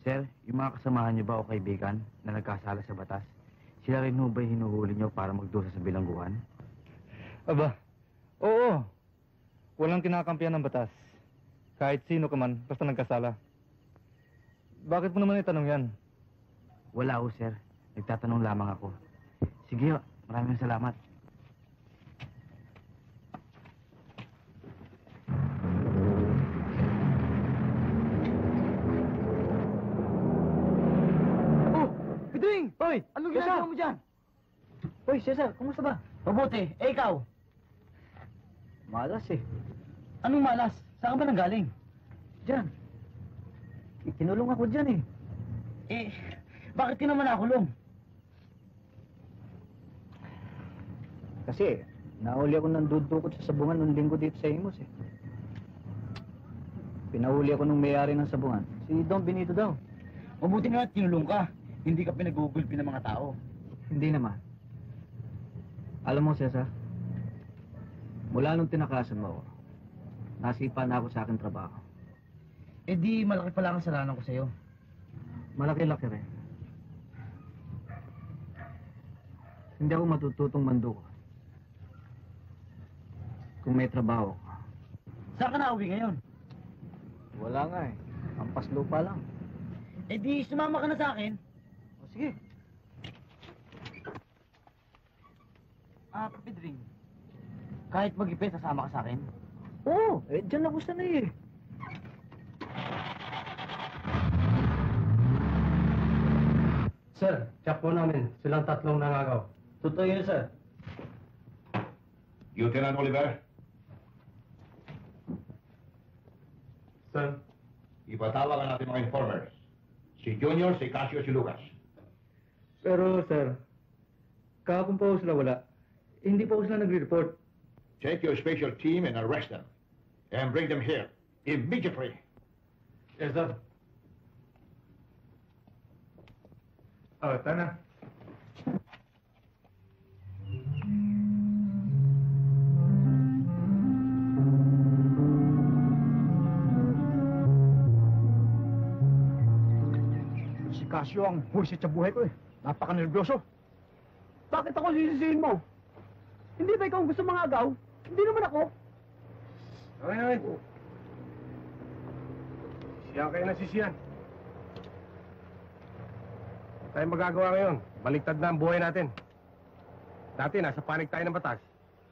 Sir, yung mga kasamahan niyo ba o kaibigan na nagkasala sa batas, sila rin ho ba'y hinuhuli niyo para magdusa sa bilangguan? Aba, oo. Walang kinakampihan ng batas. Kahit sino ka man, basta nagkasala. Bakit mo naman itanong yan? Wala ho, sir. Nagtatanong lamang ako. Sige ho, maraming salamat. Pidring! Hoy! Anong ginagawa mo dyan? Hoy, Cesar, kumusta ba? Mabuti. Eh, ikaw? Malas eh. Anong malas? Saan ka ba nanggaling? Diyan. Kinulong ako dyan eh. Bakit ka naman nakulong? Kasi, nahuli ako ng dudukot sa sabungan nung linggo dito sa Imos eh. Pinahuli ako nung may-ari ng sabungan. Si Don Benito daw. Mabuti nga at kinulong ka. Hindi ka pinagugulpi ng mga tao. Hindi naman. Alam mo, Cesar, mula nung tinakasan mo ako, nasipa na ako sa aking trabaho. Eh di, malaki pala ang kasalanan ko sa'yo. Malaki-laki rin. Hindi ako matututong manduko kung may trabaho ka. Saan ka nauwi ngayon? Wala nga eh. Ampas lupa lang. Eh di, sumama ka na sa akin. O sige. Pedring. Kahit mag-ipin, sasama ka sa akin? Oo, dyan ako sanay eh. Sir, check po namin. Silang tatlong nangagaw. Totoo yun, sir. Lieutenant Oliver, Sir? ipatawag ang ating mga informers. Si Junior, si Casio, si Lucas. Pero, sir, kahapon pa ho sila wala. Hindi pa ho sila nagre-report. Take your special team and arrest them. And bring them here. Immediately. Yes, sir. Tana. Si Casio ang buwisit sa buhay ko eh. Napaka-nervyoso. Bakit ako sisisihin mo? Hindi ba ikaw ang gusto mga agaw? Hindi naman ako. Okay. Siya kayo nasisiyan. Tayong magagawa ngayon. Baliktad na ang buhay natin. Dati nasa panig tayo ng batas.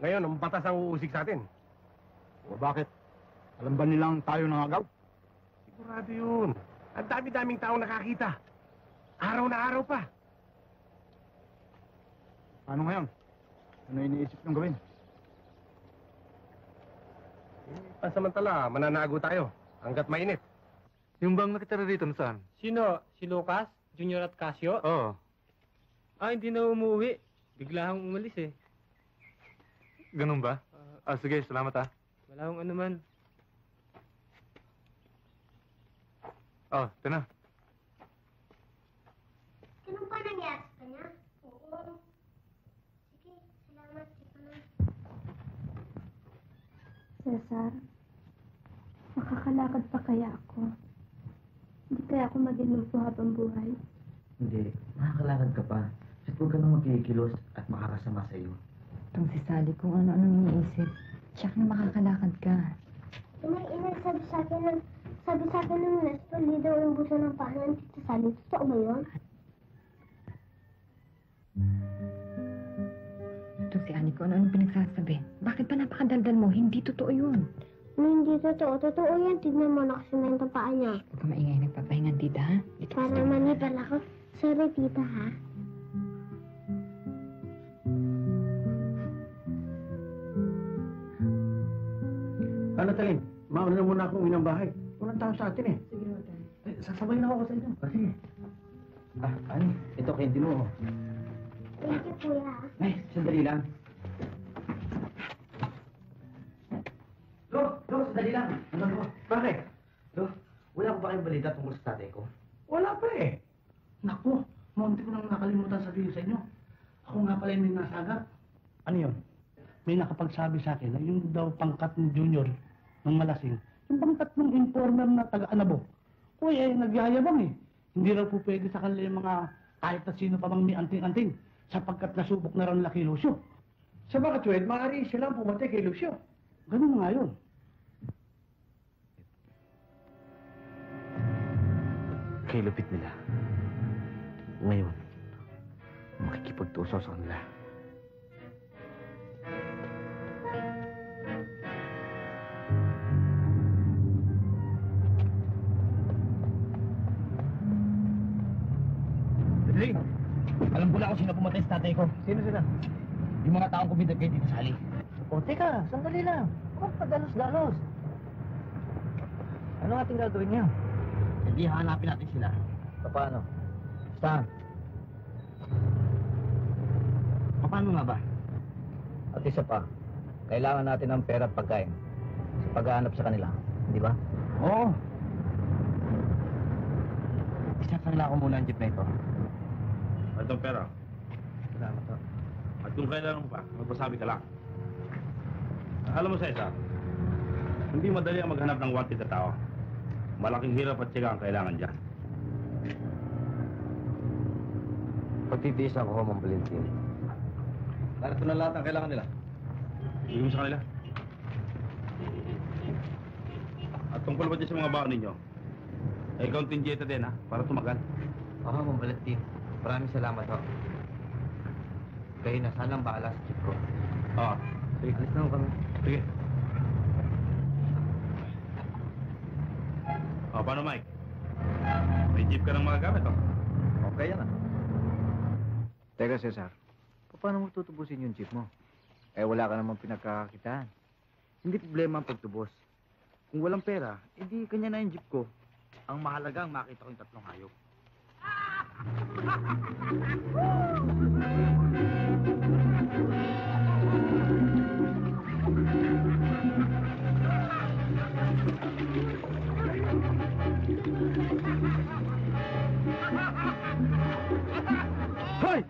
Ngayon, ang batas ang uusig sa atin. O bakit? Alam ba nilang tayo ng agaw? Sigurado yun. Ang dami-daming taong nakakita. Araw na araw pa. Ano ngayon? Ano iniisip niyong gawin? Pansamantala, mananago tayo. Hanggat mainit. Yung bang nakitara dito saan? Sino? Si Lucas? Junior at Casio? Oo. Hindi na umuwi. Bigla kang umalis eh. Ganun ba? Sige, salamat ah. Wala akong ano man. Oh, ito na. Ganun pa nangyari sa kanya? Oo. Sige, salamat. Ito na. Cesar, makakalakad pa kaya ako? Hindi kaya ako maginulpo habang buhay? Hindi, makakalakad ka pa. At huwag ka nang magkikilos at makakasama sa iyo. Itong si Sally kung ano-anong iniisip. Tiyak na makakalakad ka. Ina, sabi sa akin ng Nestor, hindi daw yung buso ng paa ng Tita Sally. Totoo ba yun? Itong si Annie kung ano-anong pinagsasabi. Bakit pa napakadaldal mo? Hindi totoo yun. Hindi totoo. Totoo yan. Tignan mo, nakasimento ang paa niya. Huwag ka maingay nagpapahingan, tita, ha? Para manipal ako. Sorry, tita, ha? Ano, Talin? Mauna na muna akong uwi ng bahay. Walang tao sa atin eh. Sige, Rodan. Sasabay na ako sa inyo. Sige. Ani, ito candy mo. Thank you, kuya. Ay, sandali lang. Lo, sandali lang. Ano ko? Bakit? Lo, wala ko ba kayong balita tungkol sa tatay ko? Wala pa eh. Naku, munti ko nang nakalimutan sabihin sa inyo. Ako nga pala yung may nasagap. Ano yun? May nakapagsabi sa akin na yung daw pangkat ni Junior ng malasing, yung pangkat ng informer na taga-Anabo. Uy, nagyayabang eh. Hindi raw po pwede sa kanila yung mga kahit na sino pa mang may anting-anting sapagkat nasubok na raw nila kay Lucio. Sa mga tuwid, maaari silang pumatay kay Lucio. Ganun nga yun. Kay lupit nila. Ngayon, makikipagtusaw sa kanila. Pedring, alam ko na kung sino pumatay sa tatay ko. Sino sila? Yung mga taong kumidag kay Tita Sally. O, teka, sandali lang. Huwag padalos-dalos. Ano ating gagawin niya? Hindi hanapin natin sila. Paano? Saan? Paano nga ba? At isa pa, kailangan natin ng pera at pagkain sa paghahanap sa kanila. Di ba? Oo. Isasangla ko muna ang jeep na ito. Itong pera. Salamat po. At kung kailangan mo pa, magpasabi ka lang. Alam mo, Cesar, hindi madali ang maghanap ng wanted na tao. Malaking hirap at tiyaga ang kailangan dyan. Pagtitiis ako, Ma'am Valentin. Narito na lahat ang kailangan nila. Bigyan mo sa kanila. At tungkol ba dyan sa mga baon ninyo? Eh, contingente din, ha? Para tumagal. Oo, Ma'am Valentin. Maraming salamat, ho. Kayo na sanang bahala sa jeep ko. Oo. Sige. Alis na ho kami. Sige. O, paano, Mike? May jeep ka ng mga gamit, oh. Okay yan, Teka, Cesar. Paano mo tutubusin yung jeep mo? Eh, wala ka namang pinagkakakitaan. Hindi problema ang pagtubos. Kung walang pera, edi kanya na yung jeep ko. Ang mahalaga ang makita ko yung tatlong hayop. Hoy!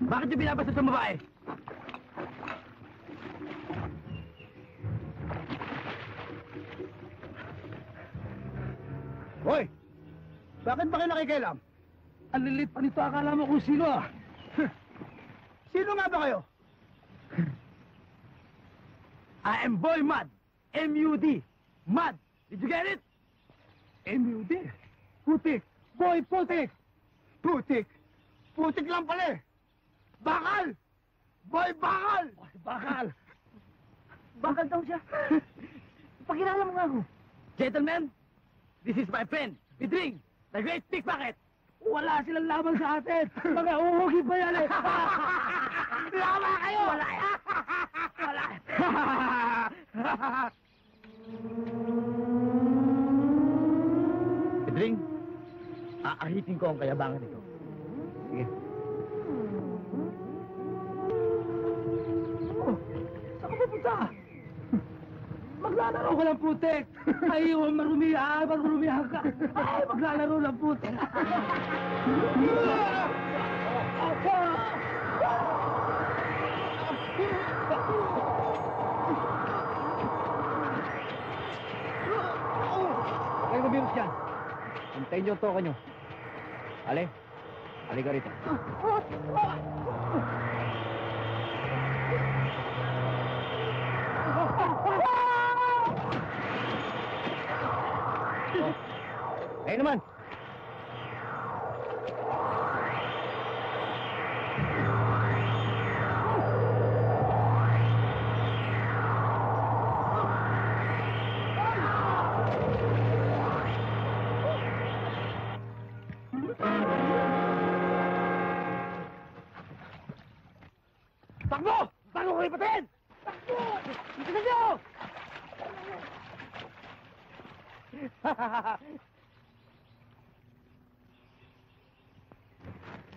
Bakit yung binabasa sa babae? Hoy! Bakit ba kayo nakikialam? Ang lilit pa nito, akala mo kung sino ah. Sino nga ba kayo? I am Boy Mad. M-U-D. Mad. Did you get it? M-U-D. Putik. Boy Putik. Putik. Putik lang pala eh. Bakal! Boy Bakal! Boy Bakal! Bakal daw siya. Pakilala mo nga ako. Gentlemen, this is my friend, Pedring, the great pickpocket. Wala silang laban sa atin. Mga uhugi pa yan eh. Lama kayo! Wala eh. Wala. Pedring, aahitin ko ang kayabangan nito. Sige. Oh, saan ka pupunta? Maglalaro ka ng putek. Ay, marumihan ka. Ay, maglalaro ng putek. Kayo na virus dyan. Hintayin niyo ang toka niyo. Ale, halika rito. Kayo naman. Takbo! Bago ko ipatin! Takbo! Ito niyo!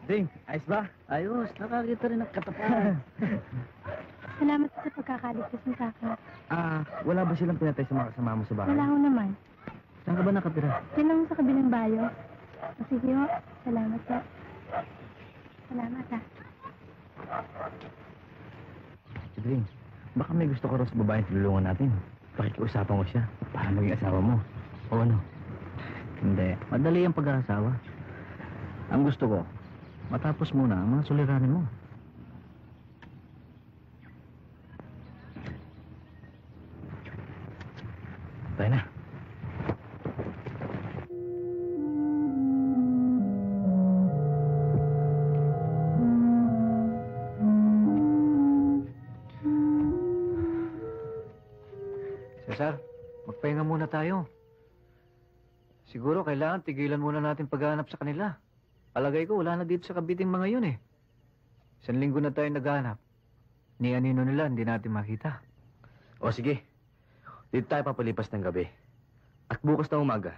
Ding, ayos ba? Ayos, nakakita rin ng katapat. Salamat sa pagkakaligtas mo sa akin. Wala ba silang pinatay sa mga kasama mo sa bahay? Wala ho naman. Saan ka ba nakatira? Yan lang sa kabilang bayo. O sige ho, salamat po. Salamat ha. Ding, baka may gusto ka rin sa babaeng tulungan natin. Pakikiusapan ko siya para maging asawa mo. O ano? Hindi, madali ang pag-aasawa. Ang gusto ko, matapos muna ang mga suliranin mo. Tayo na. Cesar, magpahinga muna tayo. Siguro kailangan tigilan muna natin paghahanap sa kanila. Palagay ko wala na dito sa Kabiting mga yun eh. 1 linggo na tayo naghahanap. Ni anino nila hindi natin makita. O sige, dito tayo papalipas ng gabi. At bukas na umaga,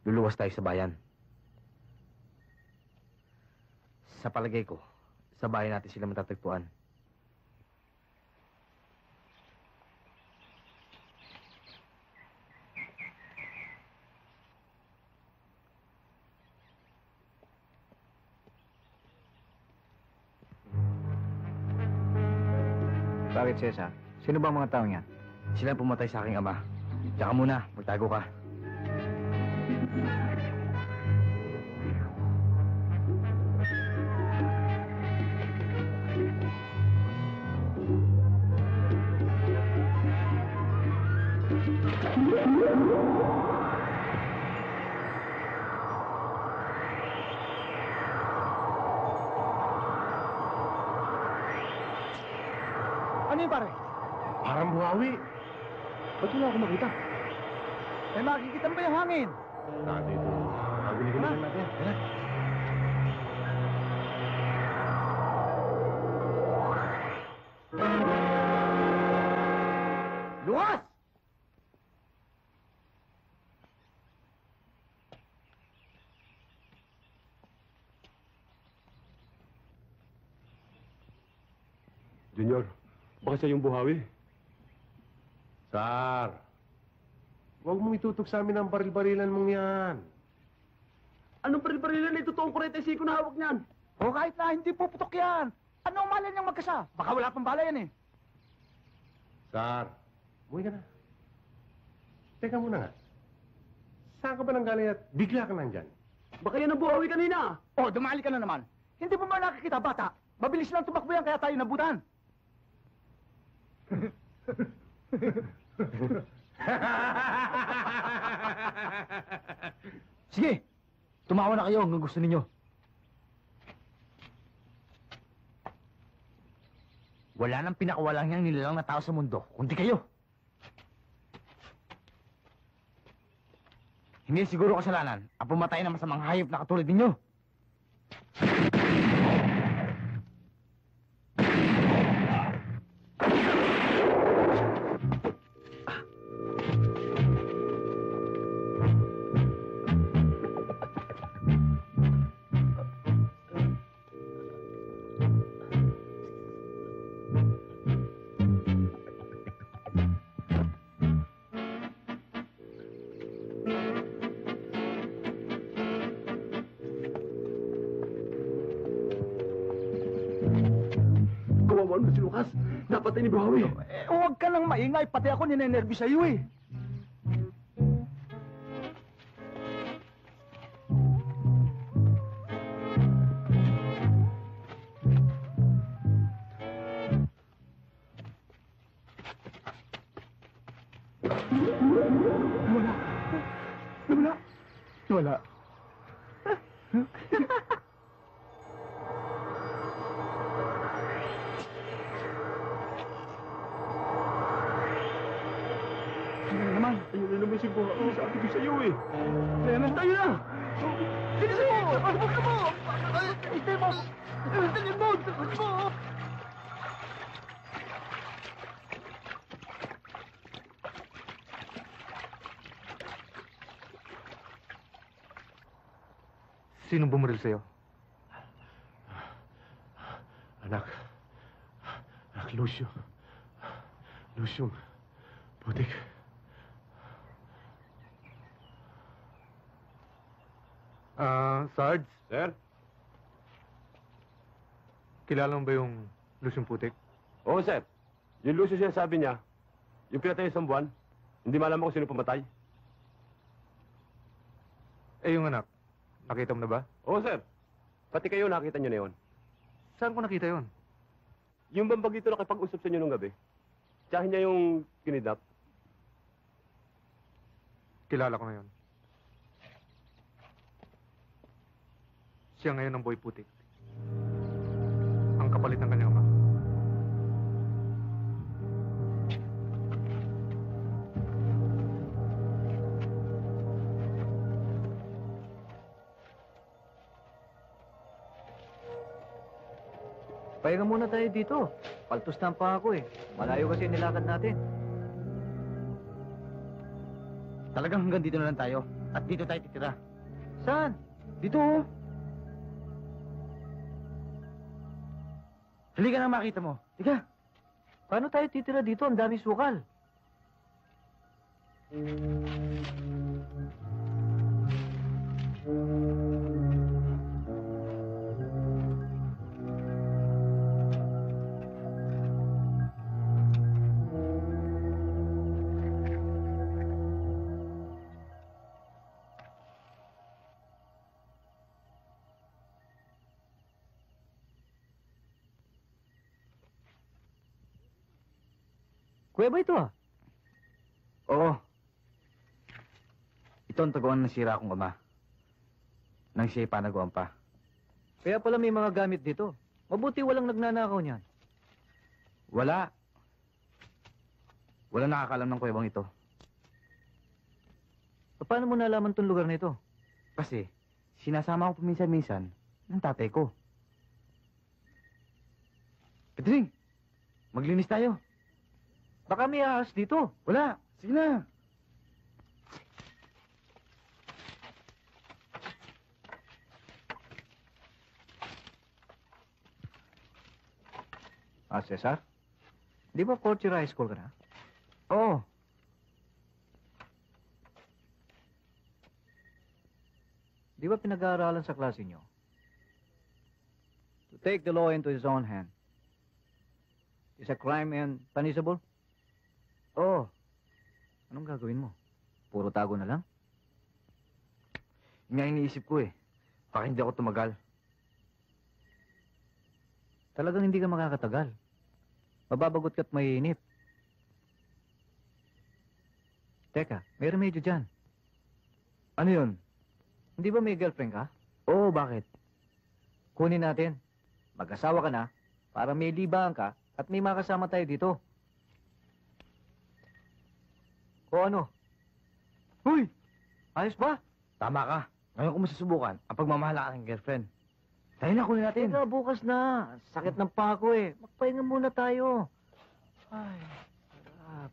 luluwas tayo sa bayan. Sa palagay ko, sa bayan natin sila matatagpuan. Bakit, Cesar? Sino ba ang mga tao niya? Sila ang pumatay sa aking ama. Tsaka muna, magtago ka. Ano yun, pare? Parang buhawi. Ba't wala ako makita? May makikita mo ba yung hangin? Dito. Naguli-gulitan natin. Tara. Luwas! Junior, baka siya yung buhawi. Sar, huwag mong itutok sa amin ang baril-barilan mong yan. Anong baril-barilan na ito? Toong 45 na hawak niyan. O kahit na, hindi puputok yan. Ano ang malay niyang magkasa? Baka wala pang bala yan eh. Sar, umuwi ka na. Teka muna nga. Saan ka ba nang galing at bigla ka nandyan? Baka yan ang buhawi kanina. O, dumali ka na naman. Hindi mo ba nakikita, bata? Mabilis lang tumakbo yan kaya tayo nabutan. Sige, tumawa na kayo hanggang gusto ninyo. Wala nang pinakawalang niyang nilalang na tao sa mundo, kundi kayo. Hindi siguro kasalanan ang pumatay ng masamang hayop na katulad ninyo. alam na si Lucas. Napatay ni Buhawi. Huwag ka nang maingay. Pati ako ninenervy sa'yo eh. Wala. Ayun na naman si Buhawi. Sabi ko sa'yo eh. Kaya na tayo na! Bilisan mo! Huwag ka mo! Hindi mo! Dali mo! Dali mo! Sino bumaril sa'yo? Anak, Lucio. Lucio, putik. Sarge? Sir? Kilala mo ba yung Luciong Putik? Oo, sir. Yung Lucio siya sabi niya, yung pinatay isang buwan, hindi malaman kung sino pumatay. Eh, yung anak, nakita mo na ba? Oo, sir. Pati kayo nakita niyo na yun. Saan ko nakita yon? Yung bambag dito nakipag-usap sa inyo nung gabi. Tsahin niya yung kinidnap. Kilala ko na yun. Siya ngayon ang boy putik. Ang kapalit ng kanyang ama. Pahinga muna tayo dito. Paltos na ang panga ko eh. Malayo kasi nilakad natin. Talagang hanggang dito na lang tayo. At dito tayo titira. Saan? Dito oh. Halika na makita mo. Tiga. Paano tayo titira dito? Ang daming sukal. Kuya ba ito ah? Oo. Ito ang tagawan ng sira akong ama. Nang siya'y panagawan pa. Kaya pala may mga gamit dito. Mabuti walang nagnanakaw niyan. Wala. Walang nakakalam ng kuwebang ito. Paano mo nalaman tong lugar na ito? Kasi, sinasama ko paminsan-minsan ng tatay ko. Pedring, maglinis tayo. Baka may ahas dito. Wala. Sige na. Cesar? Di ba fourth year high school ka na? Oo. Di ba pinag-aaralan sa klase niyo? To take the law into his own hand is a crime and punishable? Oo. Anong gagawin mo? Puro tago na lang? Yun nga iniisip ko eh. Baka hindi ako tumagal. Talagang hindi ka makakatagal. Mababagot ka't maiinip. Teka, may remedyo dyan. Ano yun? Hindi ba may girlfriend ka? Oo, bakit? Kunin natin. Mag-asawa ka na para may libahan ka at may makasama tayo dito. O ano? Huy! Ayos ba? Tama ka. Ngayon ko masusubukan ang pagmamahal ng aking girlfriend. Tayo na, kunin natin. Teka, bukas na. Sakit ng pako eh. Magpahinga muna tayo. Ay, sarap.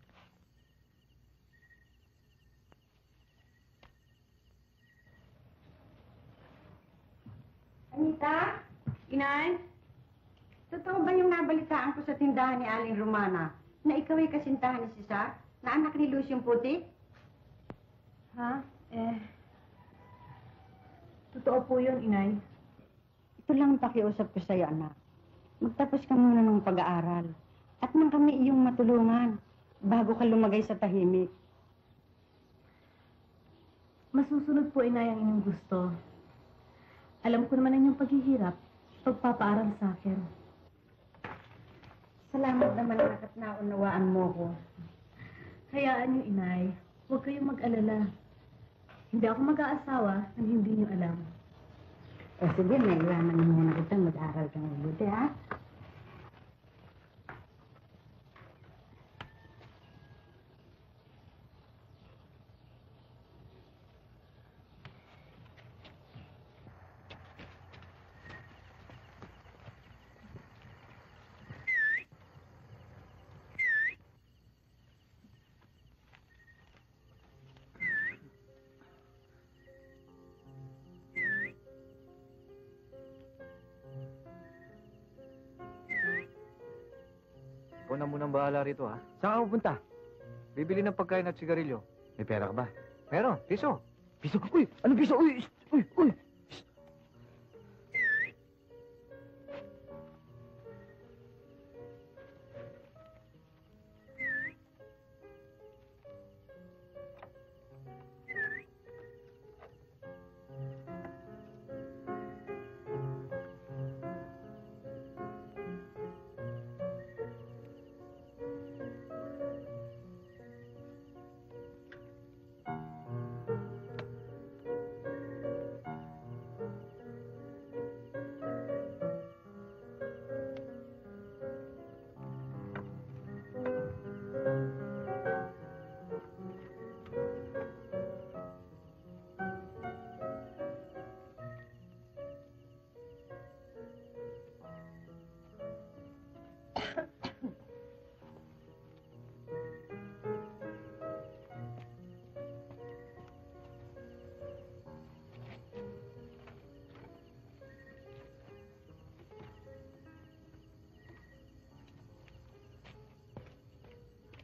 Anita? Inay? Totoo ba yung nabalitaan ko sa tindahan ni Aling Romana na ikaw ay kasintahan ni Cesar? Na anak ni Luciong Putik? Ha? Totoo po yun, Inay. Ito lang ang pakiusap ko sa'yo, anak. magtapos ka muna ng pag-aaral. At nang kami iyong matulungan bago ka lumagay sa tahimik. Masusunod po, Inay, ang inyong gusto. Alam ko naman ang inyong paghihirap, pagpapaaral sa akin. Salamat naman at naunawaan mo ko. Hayaan niyo, Inay. Huwag kayong mag-alala. Hindi ako mag-aasawa nang hindi niyo alam. O sige, naiwanan mo muna kita. Mag-aral kang mabuti, ha? Ikaw na munang bahala rito, ha? Saan ka pupunta? Bibili ng pagkain at sigarilyo. May pera ka ba? Meron. Piso. Piso? Uy! Anong piso? Uy! Uy! Uy!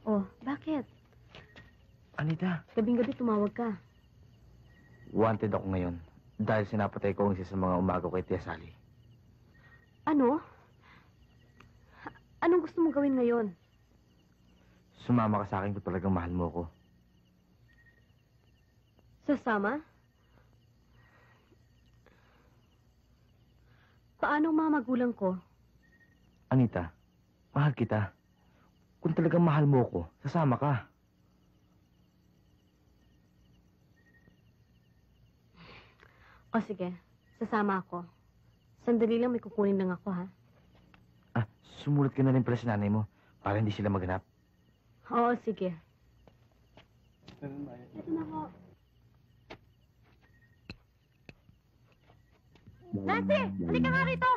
Oh, bakit? Anita, Gabing-gabi tumawag ka. wanted ako ngayon dahil sinapatay ko ang isa sa mga umagaw kay Tia Sally. Ano? Anong gusto mong gawin ngayon? Sumama ka sa akin kung talagang mahal mo ko. Sasama? Paano ang mga magulang ko? Anita, mahal kita. Kung talagang mahal mo ko, sasama ka. O sige, sasama ako. Sandali lang, may kukunin lang ako, ha? Ah, sumulat ka na rin pala sa nanay mo para hindi sila maghanap. Oo, sige. Ito na ko. Nancy! Halika nga rito!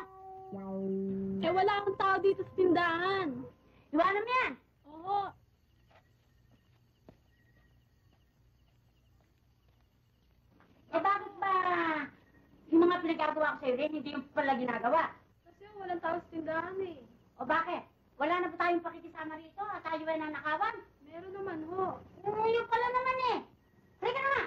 Eh, wala akong tao dito sa tindahan. Iwanan mo yan! Oo. Eh, bakit ba yung mga pinagagawa ko sa'yo rin, hindi yung pala ginagawa? Kasi walang tao sa tindahan eh. O bakit? Wala na ba tayong pakikisama rito at tayo ay nanakawan? Meron naman ho. Yun pala naman eh. Halika na nga!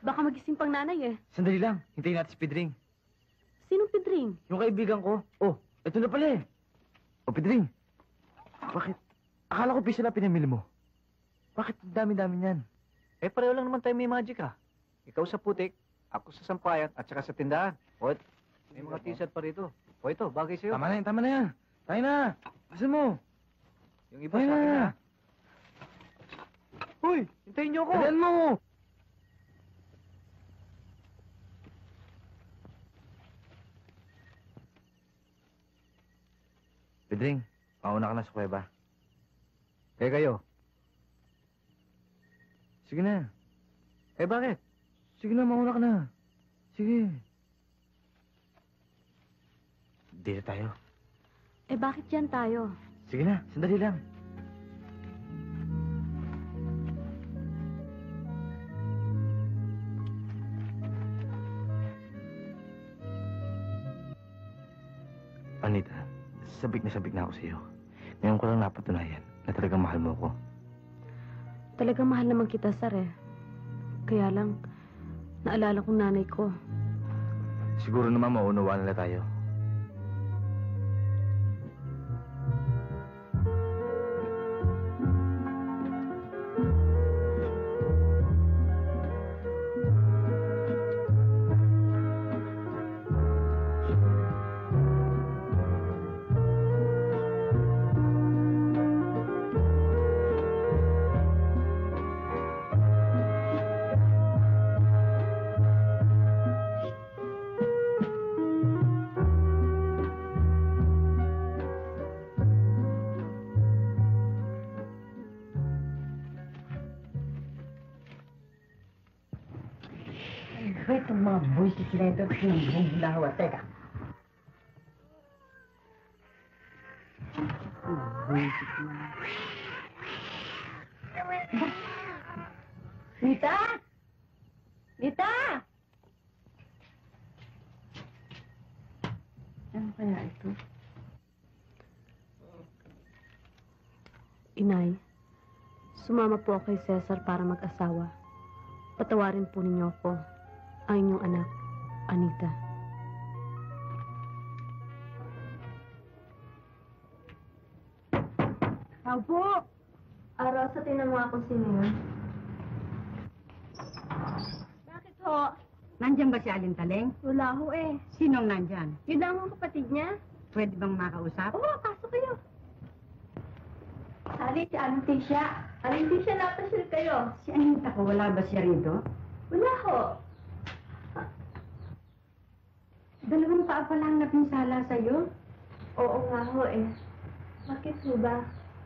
Baka magising pang nanay eh. Sandali lang. Hintayin natin si Pedring. Sinong Pedring? Yung kaibigan ko. Oh, ito na pala eh. Oh, Pedring. Bakit? Akala ko piso lang pinamili mo. Bakit dami-dami niyan? Eh, pareho lang naman tayo may magic ah. Ikaw sa putik, ako sa sampayan, at saka sa tindahan. O, may mga t-shirt pa rito. O ito, bagay sa'yo. Tama na yan, tama na yan. Tayo na. Gusto mo? Yung iba sa akin na. Uy, hintayin niyo ako. Dalian mo! Pedring, mauna ka na sa kuweba. Eh kayo, Sige na. eh bakit? Sige na, mauna ka na. Sige. Dito tayo. Eh bakit yan tayo? Sige na, sandali lang. Anita, sabik na ako sa iyo. Ngayon ko lang napatunayan na talagang mahal mo ako. Talagang mahal naman kita, Sir eh. Kaya lang, naalala kong nanay ko. Siguro naman maunawaan nila tayo. Itong mga buwisit na ito, pinagbumbulawa. Teka. Buwisit na. Nita! Nita! Ano kaya ito? Inay, sumama po ako kay Cesar para mag-asawa. Patawarin po ninyo ako. Ang inyong anak, Anita. Tao po! Rosa, tinan mo ako sino yun. Bakit ho? Nandyan ba si Aling Taleng? Wala ho eh. Sinong nandyan? Yun lang ang kapatid niya. Pwede bang makausap? Oo, pasok kayo. Sali, si Aling Tisha. Aling Tisha, napasyal kayo. Si Anita ko, wala ba siya rito? Wala ho. Dalawang paa pa lang napinsala sa'yo. Oo nga ho eh. Bakit ho ba?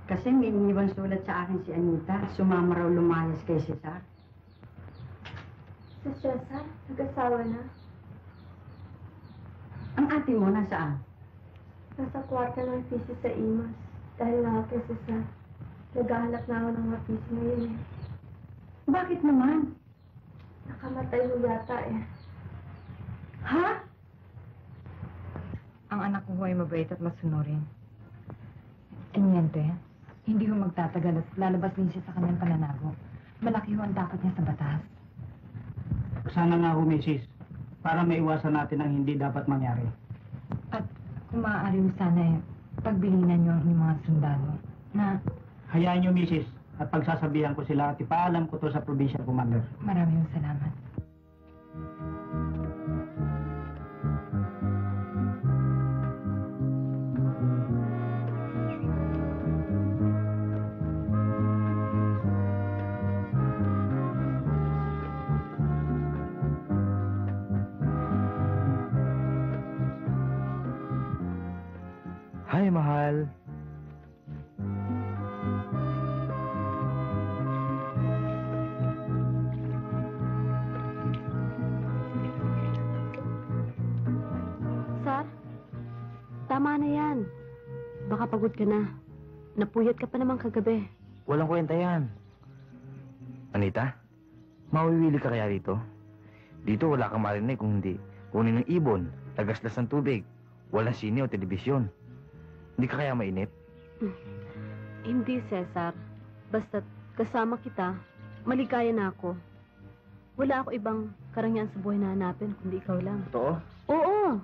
Kasi may iniwan sulat sa akin si Anita. Sumama raw lumayas kay Cesar. Si Cesar, nag-asawa na. Ang ate mo, nasaan? Nasa kwarto ng PC sa Imas. Dahil nga kay Cesar. Naghahanap na ako ng mga PC ngayon eh. Bakit naman? Nakamatay ho yata eh. Ha? Ang anak ko ay mabait at masunurin. Tiniente, hindi ho magtatagal at lalabas din siya sa kanyang pananago. Malaki ho ang takot niya sa batas. Sana nga ho, Mrs. Para maiwasan natin ang hindi dapat mangyari. At kung maaari ho sana pagbilinan niyo ang inyong mga sundalo na Hayaan niyo, Mrs. At pagsasabihan ko sila at ipaalam ko to sa provincial commander. maraming salamat. Hi, mahal. Sir, tama na yan. Baka pagod ka na. Napuyat ka pa naman kagabi. Walang kwenta yan. Anita, mawiwili ka kaya dito? Dito wala kang marinig kung hindi kunin ng ibon, tagaslas ng tubig, walang sine o telebisyon. Hindi ka kaya mainip? Hindi, Cesar. Basta't kasama kita, maligaya na ako. Wala ako ibang karangyaan sa buhay na hanapin, kundi ikaw lang. Totoo? Oo!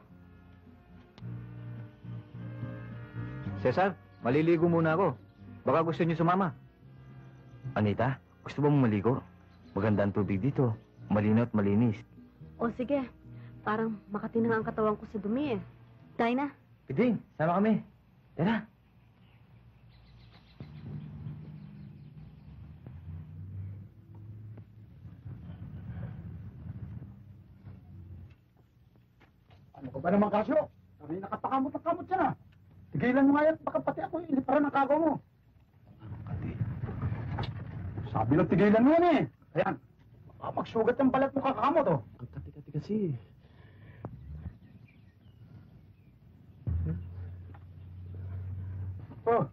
Cesar, maliligo muna ako. Baka gusto niyo sumama. Anita, gusto mo maligo? Maganda ang tubig dito. Malinaw at malinis. O sige, parang makatinang ang katawan ko sa dumi eh. Tayo na. Piding, sama kami. Tara. Ano ka ba naman, Kasyo? Kami nakapakamot-kamot siya na. Tigilan mo nga yan, baka pati ako iliparan ng kagaw mo. Sabi lang tigilan mo yan eh. Ayan, baka magsugat ang balat mo kakamot oh. Ang kati-kati kasi. Oh,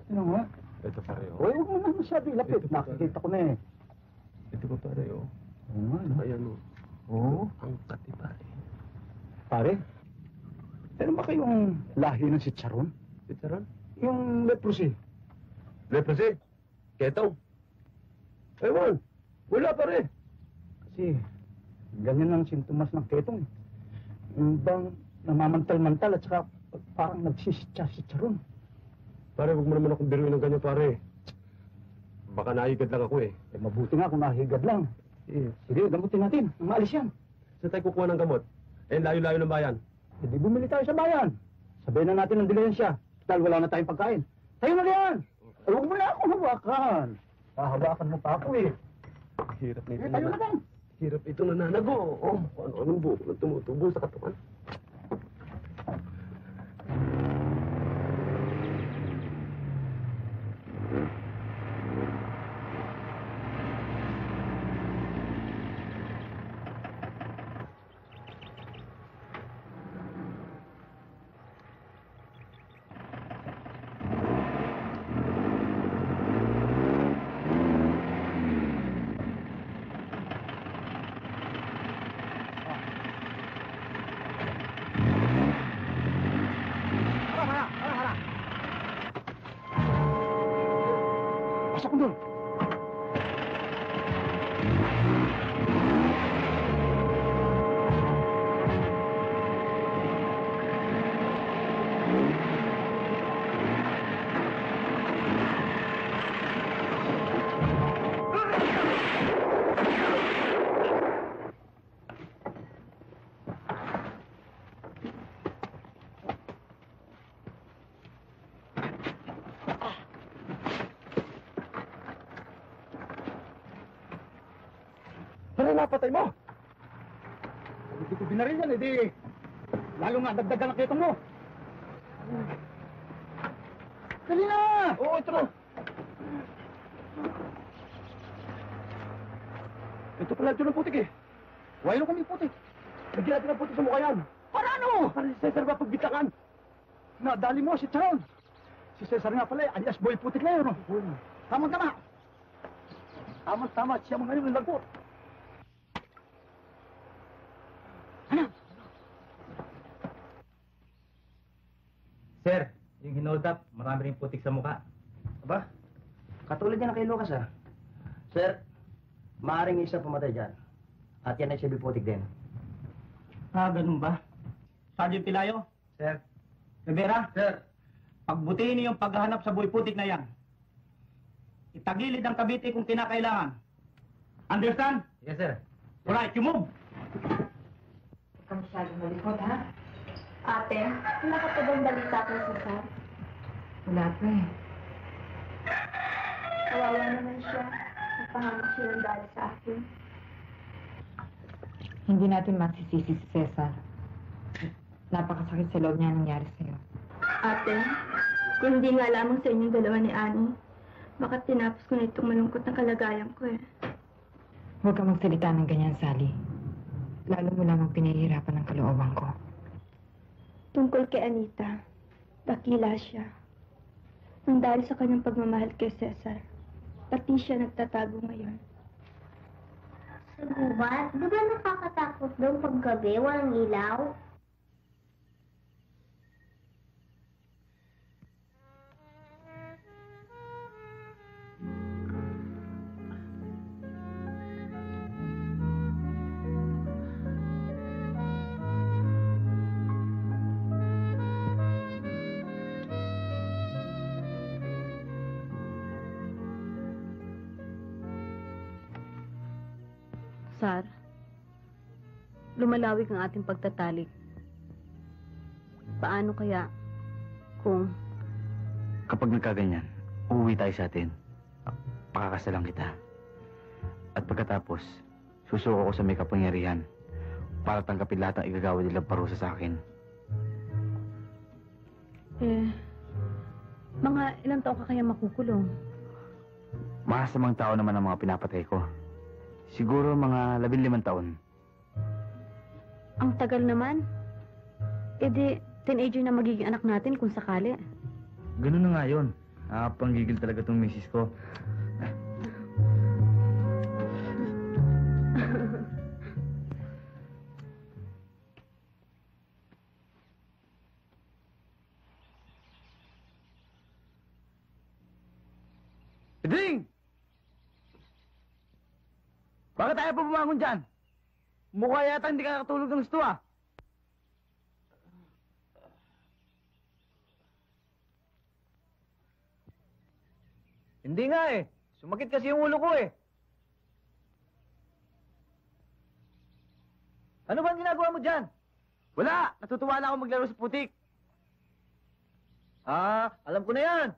ano mo? Ito pare, oh. Uy, huwag mo na masyado ilapit. Nakikita ko na eh. Ito pa pare, oh. Oo nga, no? Ayan, oh. Oo. Ang kati pare. Pare, ano ba kayong lahi ng si Charon? Si Charon? Yung leprosy. Leprosy? Ketong? Ewan, wala pare. Kasi, ganyan ang sintomas ng ketong eh. Yung bang namamantal-mantal at saka parang nagsisitsa si Charon. Pare, huwag mo naman akong biruin ng ganyan pare. Baka naigad lang ako eh. Eh, mabuti nga kung nahigad lang. Sige, gamutin natin. Maalis yan. Saan tayo kukuha ng gamot? Eh, layo-layo ng bayan. Hindi bumili tayo sa bayan. Sabihin na natin ng dilensya. Total, wala na tayong pagkain. Tayo na yan! Ay, huwag mo na akong hawakan. Hahawakan mo pa ako eh. Hirap nito. Tayo na lang. Hirap ito nananago. Oh, ano-anong buko na tumutubo sa katawan. Pasok mo doon. Ano napatay mo? Hindi ko binaril yan, edi. Lalo nga, dagdagan ang ketong mo. Dali na! Oo, ito na. Ito pala ito ng putik eh. Why kami putik? Lagyan natin ng putik sa mukha yan. Para ano? Para si Cesar ba pagbitangan? Nadali mo si Charon. Si Cesar nga pala eh, alias Boy Putik na yun. Tama-tama. Tama-tama, siya mga ngayon ng lagbot. Sir, yung hinold up, marami rin putik sa mukha. Aba, katulad niya na kay Lucas ah. Sir, maaaring isa pumatay dyan. At yan ay si Biputik din. Ah, ganun ba? Sergeant Pilayo? Sir. Rivera? Sir. Pagbutihin niyo yung paghahanap sa buhay putik na yan. Itagilid ang Cavite kung kinakailangan. Understand? Yes, sir. Alright, you move! Huwag ka masyadong malikot, ha? Ate, wala ka pa bang balita kay Cesar? Wala pa eh. Kawawa naman siya. Napahamak siya ng dahil sa akin. Hindi natin masisisi si Cesar. Napakasakit sa loob niya nangyari sa'yo. Ate, kung hindi nga lamang sa inyong dalawa ni Annie, baka tinapos ko na itong malungkot na kalagayan ko eh. Huwag ka magsalita ng ganyan, Sally. Lalo mo lamang pinahihirapan ng kalooban ko. Tungkol kay Anita, dakila siya. Nang dahil sa kanyang pagmamahal kay Cesar, pati siya nagtatago ngayon. Sa gubat, di ba nakakatakot doon paggabi, walang ilaw? Sar, lumalawig ang ating pagtatalik. Paano kaya kung... Kapag nagkaganyan, uuwi tayo sa atin. Pakakasalan kita. At pagkatapos, susuko ko sa may kapangyarihan para tanggapin lahat ng igagawa nilang parusa sa akin. Mga ilang taon ka kaya makukulong? Masamang tao naman ang mga pinapatay ko. Siguro mga 15 taon. Ang tagal naman. Di, teenager na magiging anak natin kung sakali. Ganun na nga yun. Panggigil talaga tong misis ko. Ding! Bakit tayo pa bumangon dyan? Mukha yata hindi ka nakatulog ng gusto ah. Hindi nga eh. Sumakit kasi yung ulo ko eh. Ano ba ang ginagawa mo dyan? Wala! Natutuwa na ako maglaro sa putik. Alam ko na yan.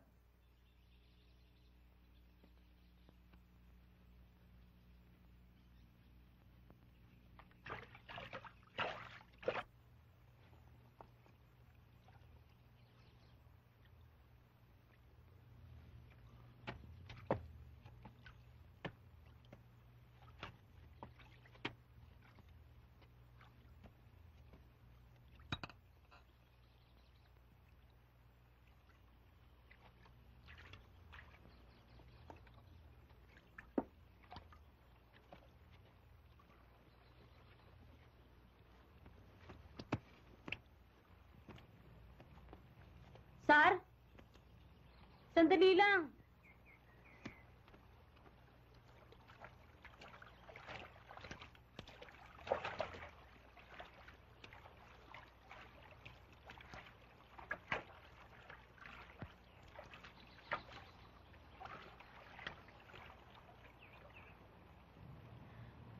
Sar? Sandali lang.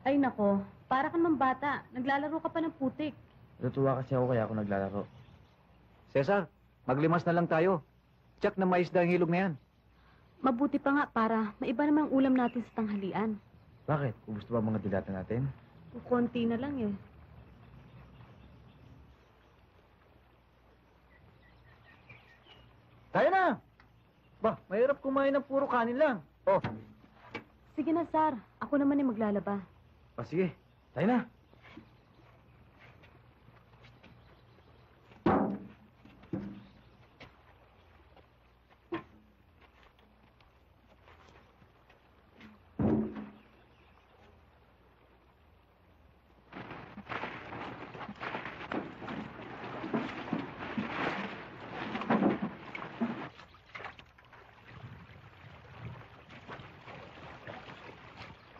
Ay nako, para ka naman bata. Naglalaro ka pa ng putik. Natutuwa kasi ako kaya ako naglalaro. Cesar, maglimas na lang tayo. Tsak na mais ang hilog na yan. Mabuti pa nga para maiba naman ang ulam natin sa tanghalian. Bakit? Gusto ba mga dilata natin? Konti na lang eh. Tayo na! Ba, mahirap kumain ng puro kanin lang. Oh. Sige na, Sar. Ako naman ay maglalaba. Sige. Tayo na.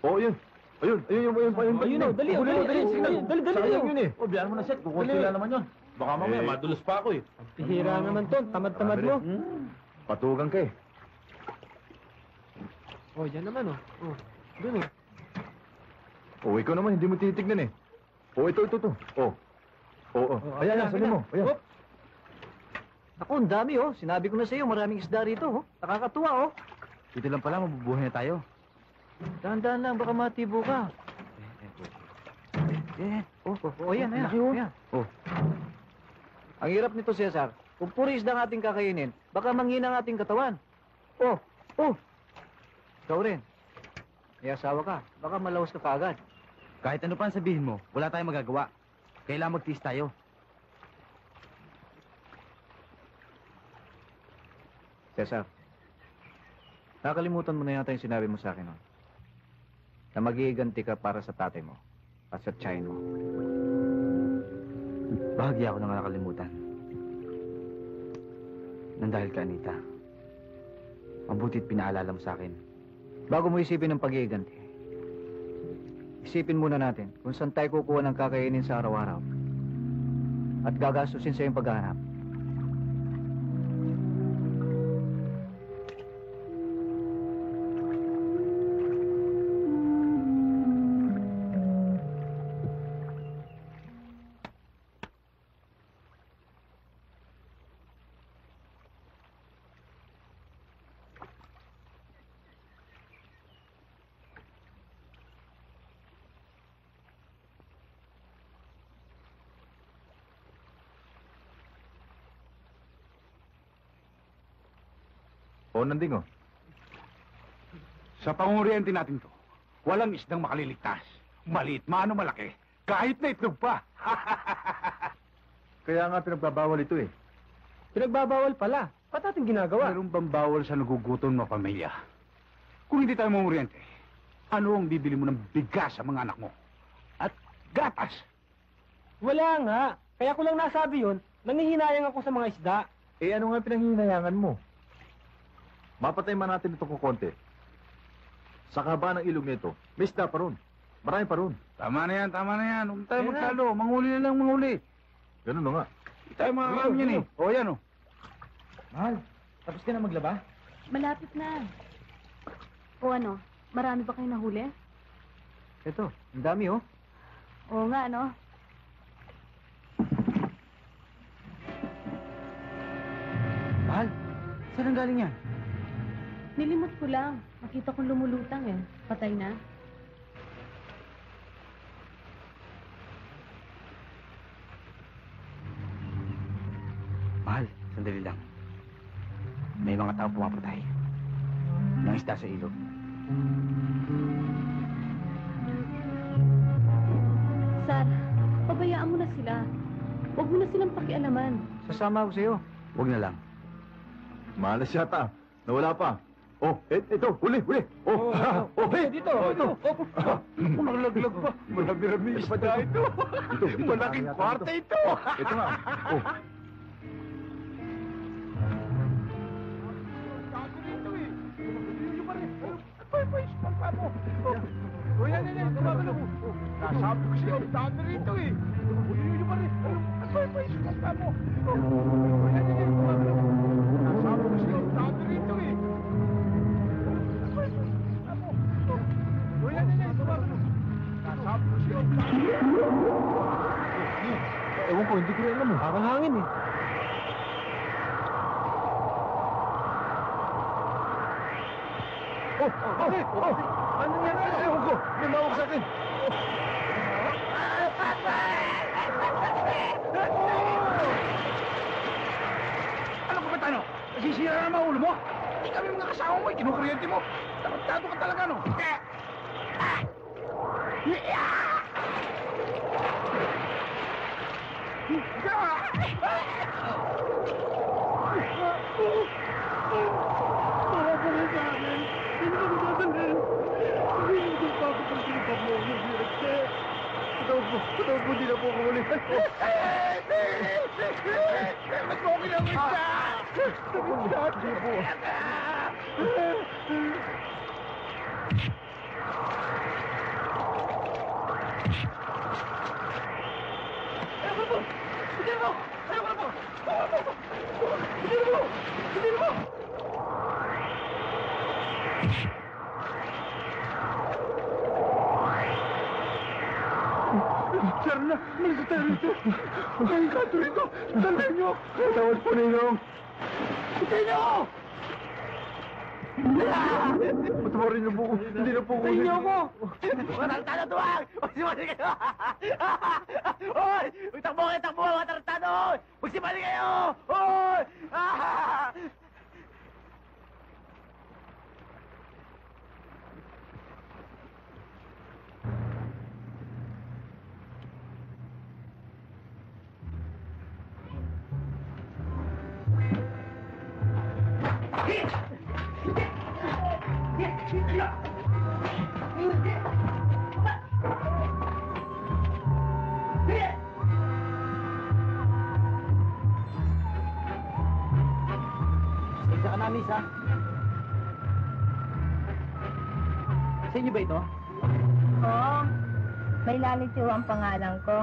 Oh, yun. Ayun. Ayun na, dali. Dali. Sayang yun eh. O, biyan mo na, Seth. Kukunti lang naman yun. Baka mamaya, madulas pa ako eh. Pihira naman to. Tamad-tamad mo. Patugang ka eh. Oh, yan naman oh. Oh, dun oh. Oh, ikaw naman, hindi mo tinitignan eh. Oh, ito. Oh. Ayan, sabi mo. Ayan. Ako, ang dami oh. Sinabi ko na sa'yo, maraming isda rito oh. Nakakatuwa oh. Dito lang pala, mabubuhay na tayo. Dahan-dahan lang, baka matibo ka. Yan. Ayan. Oh. Ang hirap nito, Cesar. Kung puri isda ang ating kakainin, baka manghina ang ating katawan. Oh. Ikaw rin. May asawa ka, baka malawas ka kaagad. Kahit ano pa ang sabihin mo, wala tayong magagawa. Kailangan magtiis tayo. Cesar, nakalimutan mo na yata yung sinabi mo sa akin, no? Na mag-iiganti ka para sa tatay mo at sa tiyahin mo. Bahagya ako nang nakalimutan. Nang dahil ka, Anita. Mabuti't pinaalala mo sa akin. Bago mo isipin ng pag-iiganti, isipin muna natin kung saan tayo kukuha ng kakainin sa araw-araw at gagastusin sa iyong paghahanap. O, Nanding, oh. Sa pangunguriente natin to, walang isdang makaliligtas. Maliit man o malaki, kahit na itlog pa. Kaya nga pinagbabawal ito eh. Pinagbabawal pala. Ba't natin ginagawa? Meron bang bawal sa nagugutom na pamilya? Kung hindi tayo mangunguriente, ano ang bibili mo ng bigas sa mga anak mo? At gatas! Wala nga. Kaya ko lang nasabi yun, nangihinayang ako sa mga isda. Eh, ano nga pinanghihinayangan mo? Mapatay man natin ito kukonti. Sa kaba ng ilog nito, may isda pa ron. Marami pa ron. Tama na yan, tama na yan. Huwag tayo magsalo. Manghuli na lang, manghuli. Ganun na nga. Hindi tayo makakam yan eh. O, yan o. Mahal, tapos ka na maglaba? Malapit na. O ano, marami ba kayo nahuli? Ito, ang dami oh. Oo nga, ano? Mahal, saan ang galing yan? Nilimot ko lang. Makita kong lumulutang eh. Patay na. Mahal, sandali lang. May mga tao pumapatay. Ng isda sa ilog. Sar, pabayaan mo na sila. Huwag mo na silang pakialaman. Sasama ako sa'yo. Huwag na lang. Malas yata. Nawala pa. Oh, ito, huli. Oh, Dito. Malaglag pa. Marami-rami isda ito. Malaking kwarta ito. Ito nga. Oh. O yan. Nasabi ko sa'yo, dami rito eh. Huli pa rin. Nasabi ko sa'yo, dami rito eh. Ewan ko, hindi ko rin alam mo. Parang hangin eh. Ano yan? Ewan ko, may mawag sa akin. Ano ka ba, Tano? Nasisira na mga ulo mo? Hindi kami mga kasama mo, kinukuryente mo. Tarantado ka talaga, no? Hindi na po ako ulit. Ba't mo ako kinamita? Hindi po. Sir na, nandito tayo rito. Ang kanto rito. Tandaan nyo. Tawad po ninong. Tandaan nyo! Matawarin niyo po ko. Hindi na po ko. Tayo niyo ako! Tarantado tuwag! Magsimali kayo! Hoy! Takbo mga tarantado! Magsimali kayo! Hoy! Isa ka na, miss, ha? Sa inyo ba ito? Oo. May lalitiw ang pangalan ko.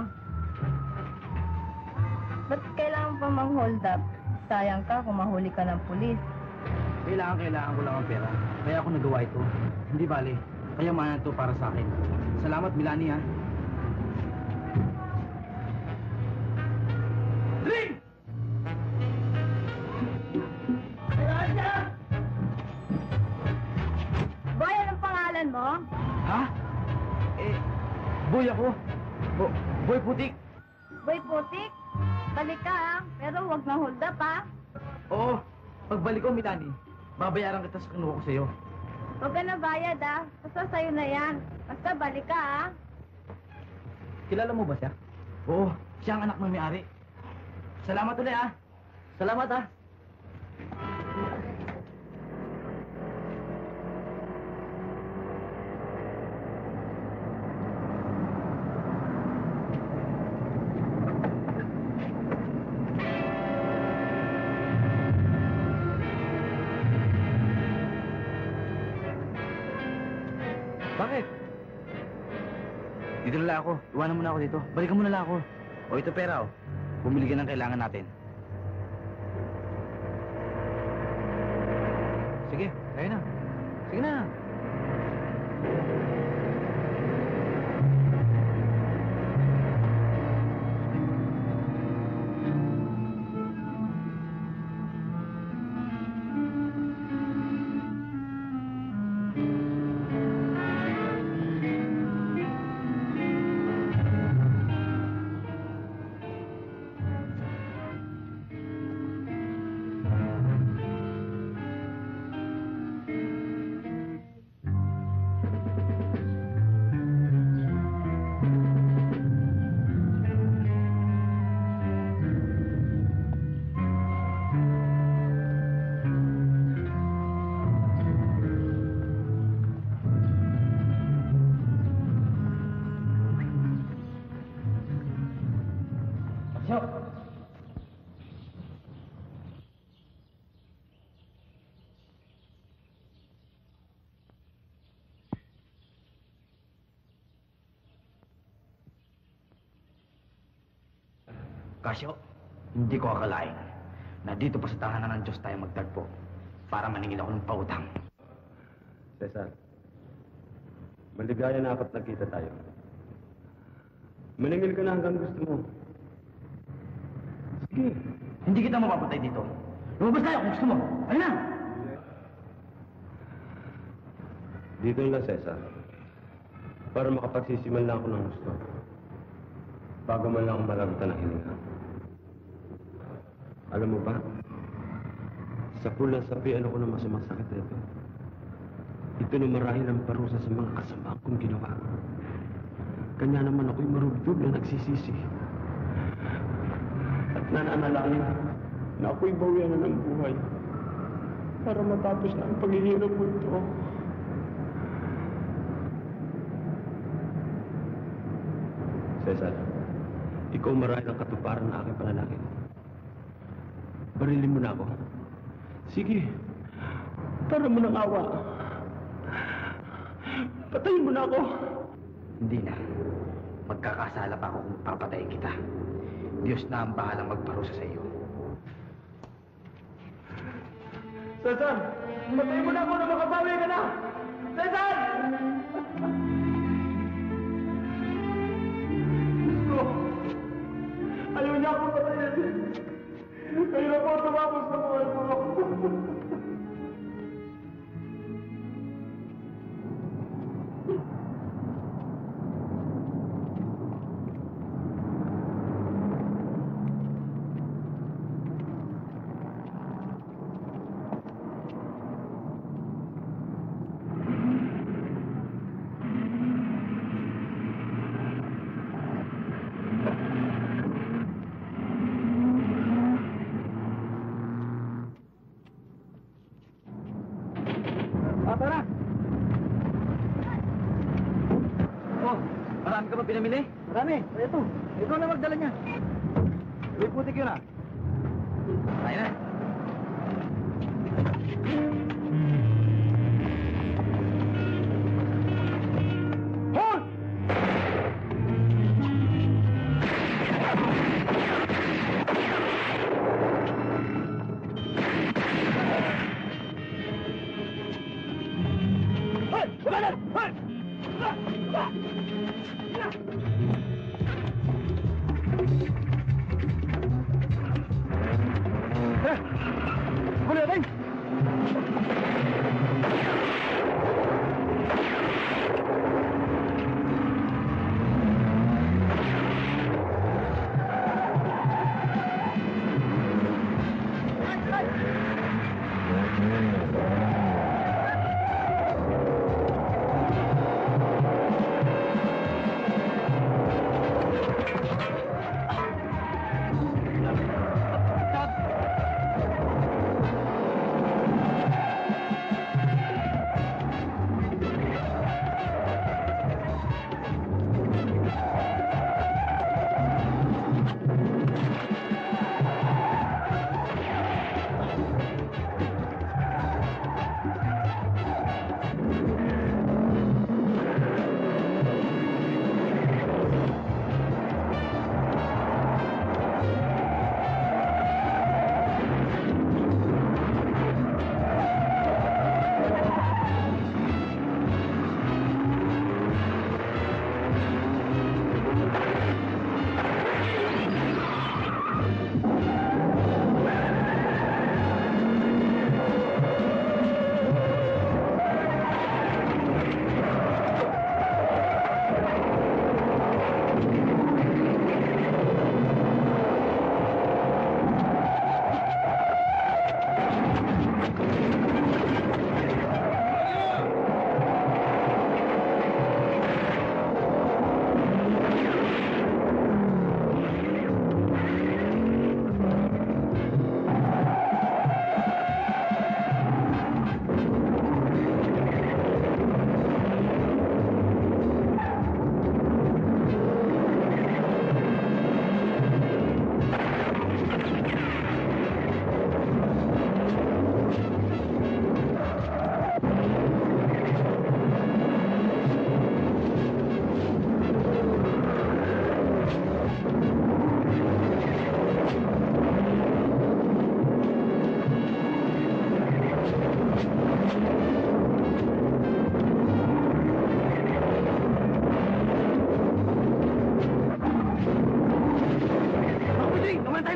Ba't kailangan pa mang-hold up? Sayang ka kung mahuli ka ng pulis. Kailangan ko lang ang pera. Kaya ako nagawa ito. Hindi bale. Kayamanan to para sa akin. Salamat, Milani, ha? Ring! Boy, anong pangalan mo? Ha? Boy ako. Boy putik. Boy Putik? Balik ka, ha? Pero huwag na hold up, ha? Oo. Pagbalik ko, Milani, Babayaran kita sa kinuha ko sa'yo. Huwag ka na bayad, ah. Basta sa'yo na yan. Basta balik ka, ah. Kilala mo ba siya? Oo, siya ang anak ng may-ari. Salamat ulit, ah. Salamat, ah. Bakit? Dito na lang ako. Iwanan mo na ako dito. Balikan mo na lang ako. O ito pera, o. Bumili ka ng kailangan natin. Sige, kaya na. Sige na. Kasyo, hindi ko akalain na dito pa sa tahanan ng Diyos tayo magtagpo para maningil ako ng pautang. Cesar, maligaya na apat nagkita tayo. Maningil ka na hanggang gusto mo. Sige, hindi kita mapapatay dito. Lumabas tayo kung gusto mo. Ayun na! Dito lang, Cesar. Para makapagsisiman lang ako ng gusto. Bago man lang akong malarutan ng hininga. Alam mo ba? Sa pula sabihan ako ng masamang sakit na ito. Ito na marahil ang parusa sa mga kasama kong ginawa. Kanya naman ako'y marubdob na nagsisisi. At nananalangin na ako'y bawian na ng buhay para matapos na ang paghihirap mo ito. Cesar, ikaw marahil ang katuparan ng aking panalangin. Barilin mo na ako. Sige, para mo ng awa. Patayin mo na ako. Hindi na. Magkakasala pa ako kung papatayin kita. Diyos na ang bahalang magparusa sa iyo. Cesar, patayin mo na ako na makabawi ka na! Cesar! Ayaw niya ako patayin. Ayaw ako tumapos na buhay mo. Tara! Oh, marami ka ba pinamili? Marami. Ito. Ikaw na magdala niya. Uy, putik yun, ah. Tayo na. Hold!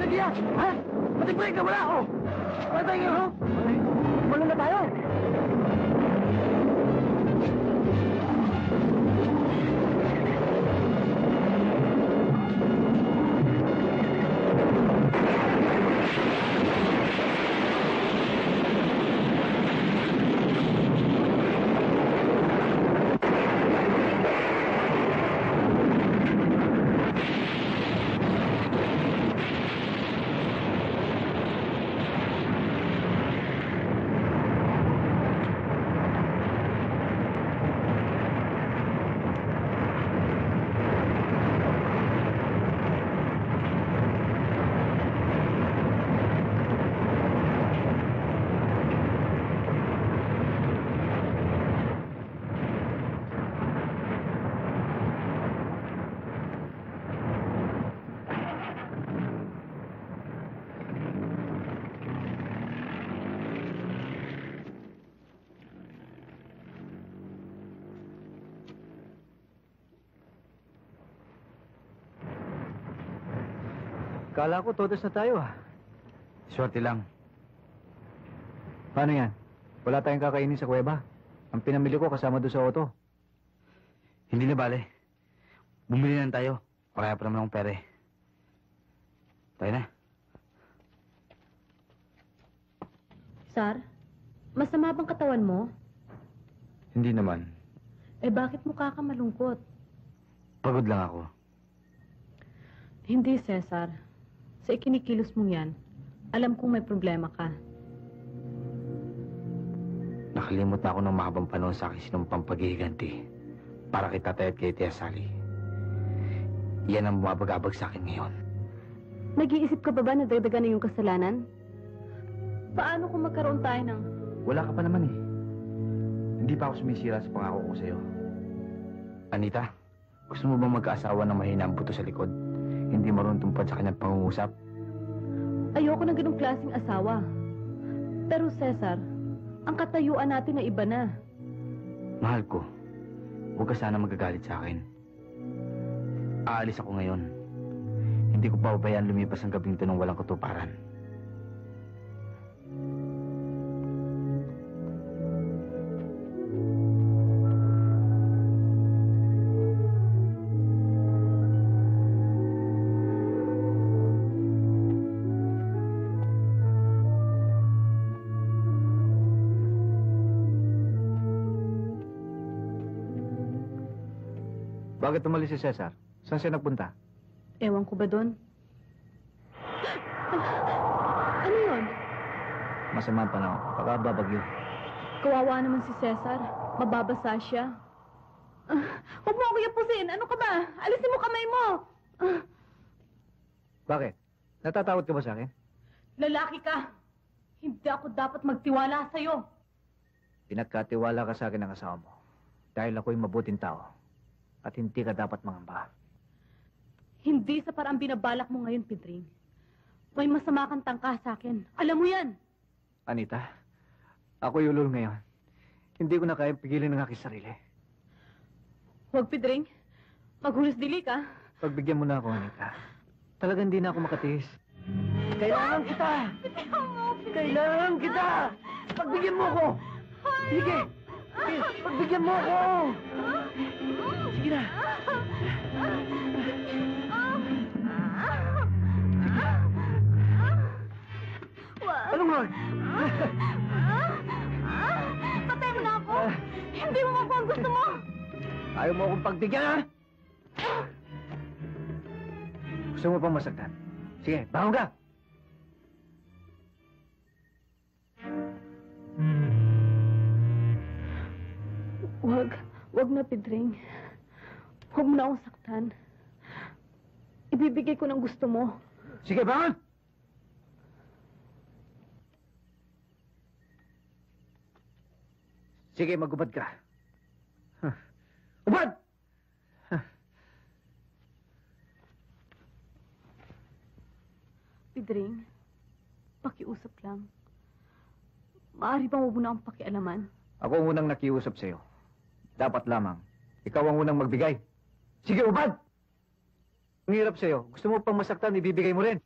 lagi yan! Ha? Pati-break na wala ako! Wala tayo ngayon, ha? Malun na tayo! Kala ko todos na tayo, ah. Swerte lang. Paano yan? Wala tayong kakainin sa kuweba. Ang pinamili ko kasama doon sa auto. Hindi na bale. Bumili na tayo. Wala pa naman akong pere. Tayo na. Sar, masama bang katawan mo? Hindi naman. Eh bakit mukha ka malungkot? Pagod lang ako. Hindi, Cesar. Sa ikinikilos mong yan, alam kong may problema ka. Nakalimot na ako ng mahabang panahon sa akin sinumpang paghihiganti para kay tatay at kay Tia Sally. Yan ang bumabagabag sa akin ngayon. Nag-iisip ka ba na dagdagan na yung kasalanan? Paano kung magkaroon tayo ng... Wala ka pa naman eh. Hindi pa ako sumisira sa pangako ko sa'yo. Anita, gusto mo bang mag-aasawa ng mahina ang buto sa likod? Hindi marunong tumpad sa kanyang pangungusap? Ayoko ng ganong klaseng asawa. Pero Cesar, ang katayuan natin na iba na. Mahal ko, huwag ka sana magagalit sa akin. Aalis ako ngayon. Hindi ko pa babayaan lumipas ang gabing ito ng walang katuparan. Bakit tumalis si Cesar? Saan siya nagpunta? Ewan ko ba doon? Ano yun? Masama ang panahon. Baka babagyo. Kawawa naman si Cesar. Mababasa siya. Huwag mo ako yapusin. Ano ka ba? Alisin mo kamay mo. Bakit? Natatakot ka ba sa akin? Lalaki ka. Hindi ako dapat magtiwala sa'yo. Pinagkatiwala ka sa akin ng asawa mo. Dahil ako'y mabuting tao. At hindi ka dapat mangamba. Hindi sa parang binabalak mo ngayon, Pedring. May masama kang tangka sa akin. Alam mo yan. Anita, ako'y ulol ngayon. Hindi ko na kaya pigilin ng aking sarili. Huwag, Pedring. Maghulis dili ka. Pagbigyan mo na ako, Anita. Talagang hindi na ako makatiis. Kailangan kita! Kailangan kita! Pagbigyan mo ako! Sige! Pagbigyan mo ako! Sige na! Anong Lord? Patay mo na ako! Hindi mo ako ang gusto mo! Ayaw mo akong pagbigyan, ha? Gusto mo pang masaktan? Sige, bangon ka! Wag na, Pedring. Huwag mo na akong saktan. Ibibigay ko ng gusto mo. Sige, bangon! Sige, magubad ka. Ubad! Pedring, pakiusap lang. Maaari bang huwag mo na akong pakialaman? Ako ang unang nakiusap sa'yo. Dapat lamang, ikaw ang unang magbigay. Sige, ubad! Ang hirap sa'yo. Gusto mo pang masaktan, ibibigay mo rin.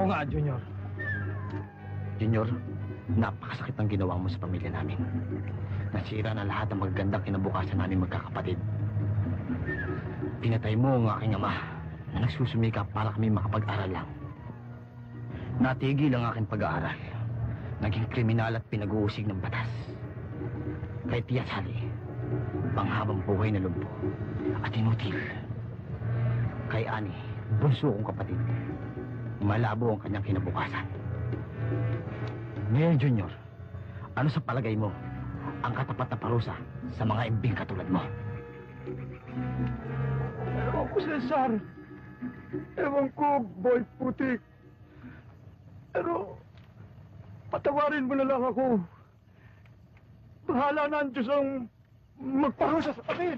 nga, Junior. Junior, napakasakit ng ginawa mo sa pamilya namin. Nasira na lahat ng magagandang kinabukasan namin magkakapatid. Pinatay mo ang aking ama na nagsusumikap para kami makapag-aral lang. Natigil ang aking pag-aaral. Naging kriminal at pinag-uusig ng batas. Kay Tia Sally, panghabang buhay na lumpo at inutil. Kay Ani, bunso kong kapatid, malabo ang kanyang kinabukasan. Ngayon, Junior, ano sa palagay mo ang katapat na parusa sa mga imbing katulad mo? Ewan ko, Cesar. Ewan ko, boy putik. Pero, patawarin mo na lang ako. Bahala na ang Diyos ang magparusa sa amin.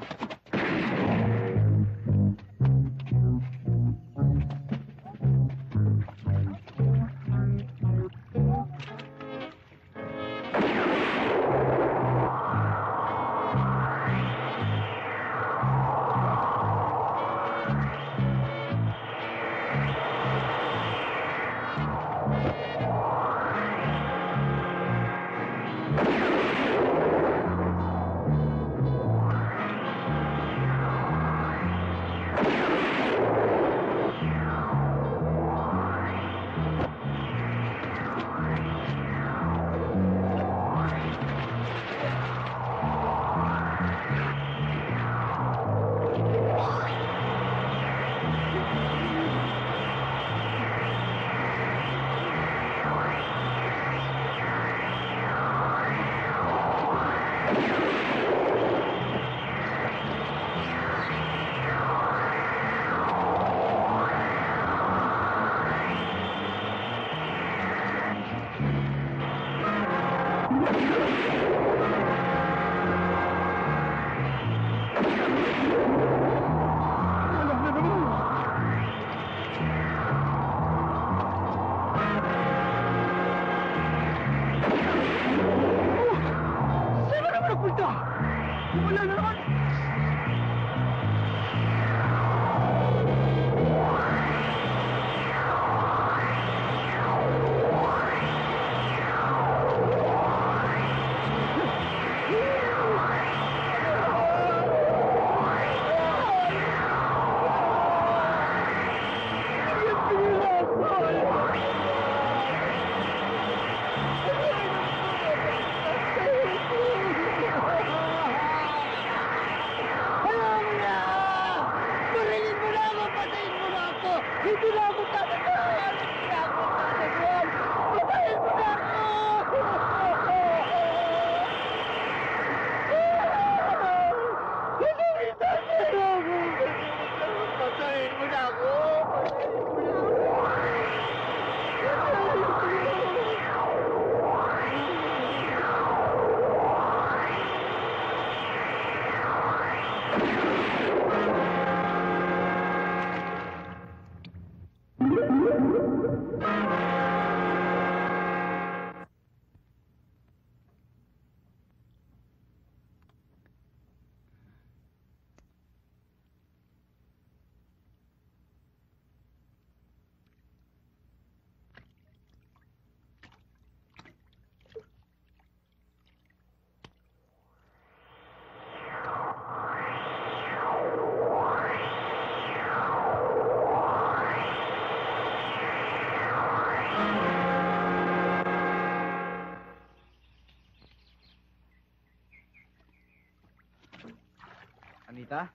Anita?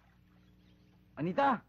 Anita!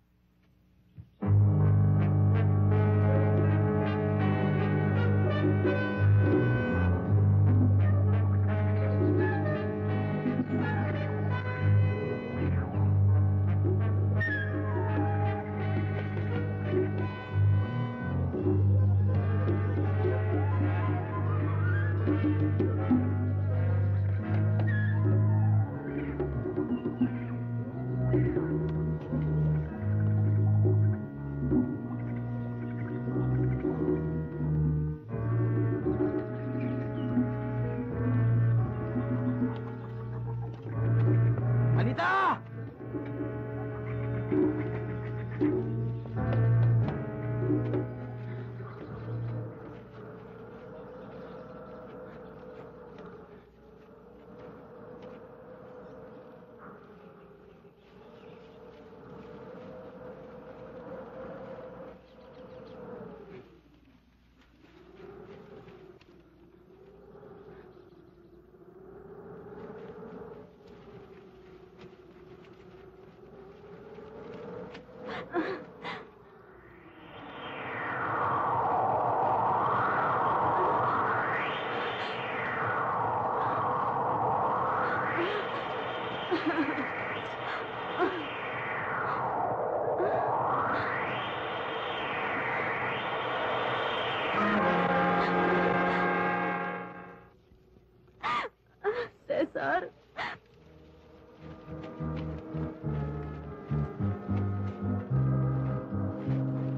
Cesar.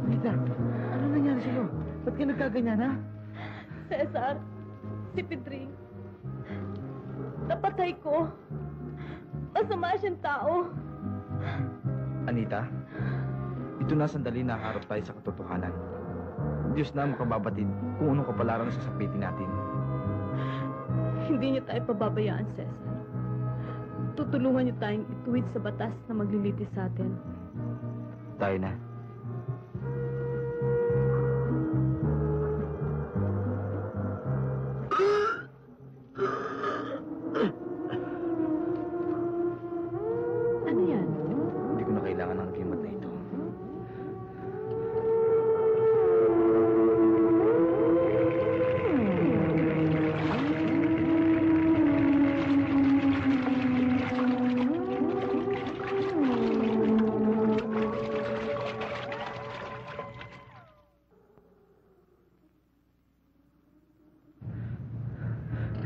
Anita, ano nangyari sa'yo? Ba't ka nagkaganyan, ha? Cesar, si Pedring. Napatay ko. Masama siyang tao. Anita, ito na sandali na harap tayo sa katotohanan. Diyos na ang makababatid kung anong kapalaran sa sapitin natin. Hindi niyo tayo pababayaan, Cesar. Tutulungan niyo tayong ituwid sa batas na maglilitis sa atin. Tayo na. Ano yan? Hindi ko na kailangan ng kimat na ito.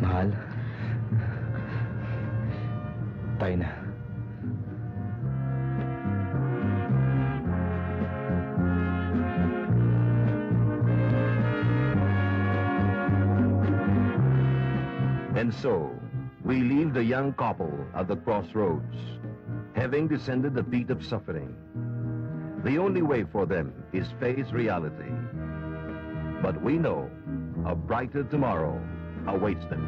Mahal. Tayo na. And so, we leave the young couple at the crossroads, having descended the pit of suffering. The only way for them is face reality. But we know a brighter tomorrow awaits them.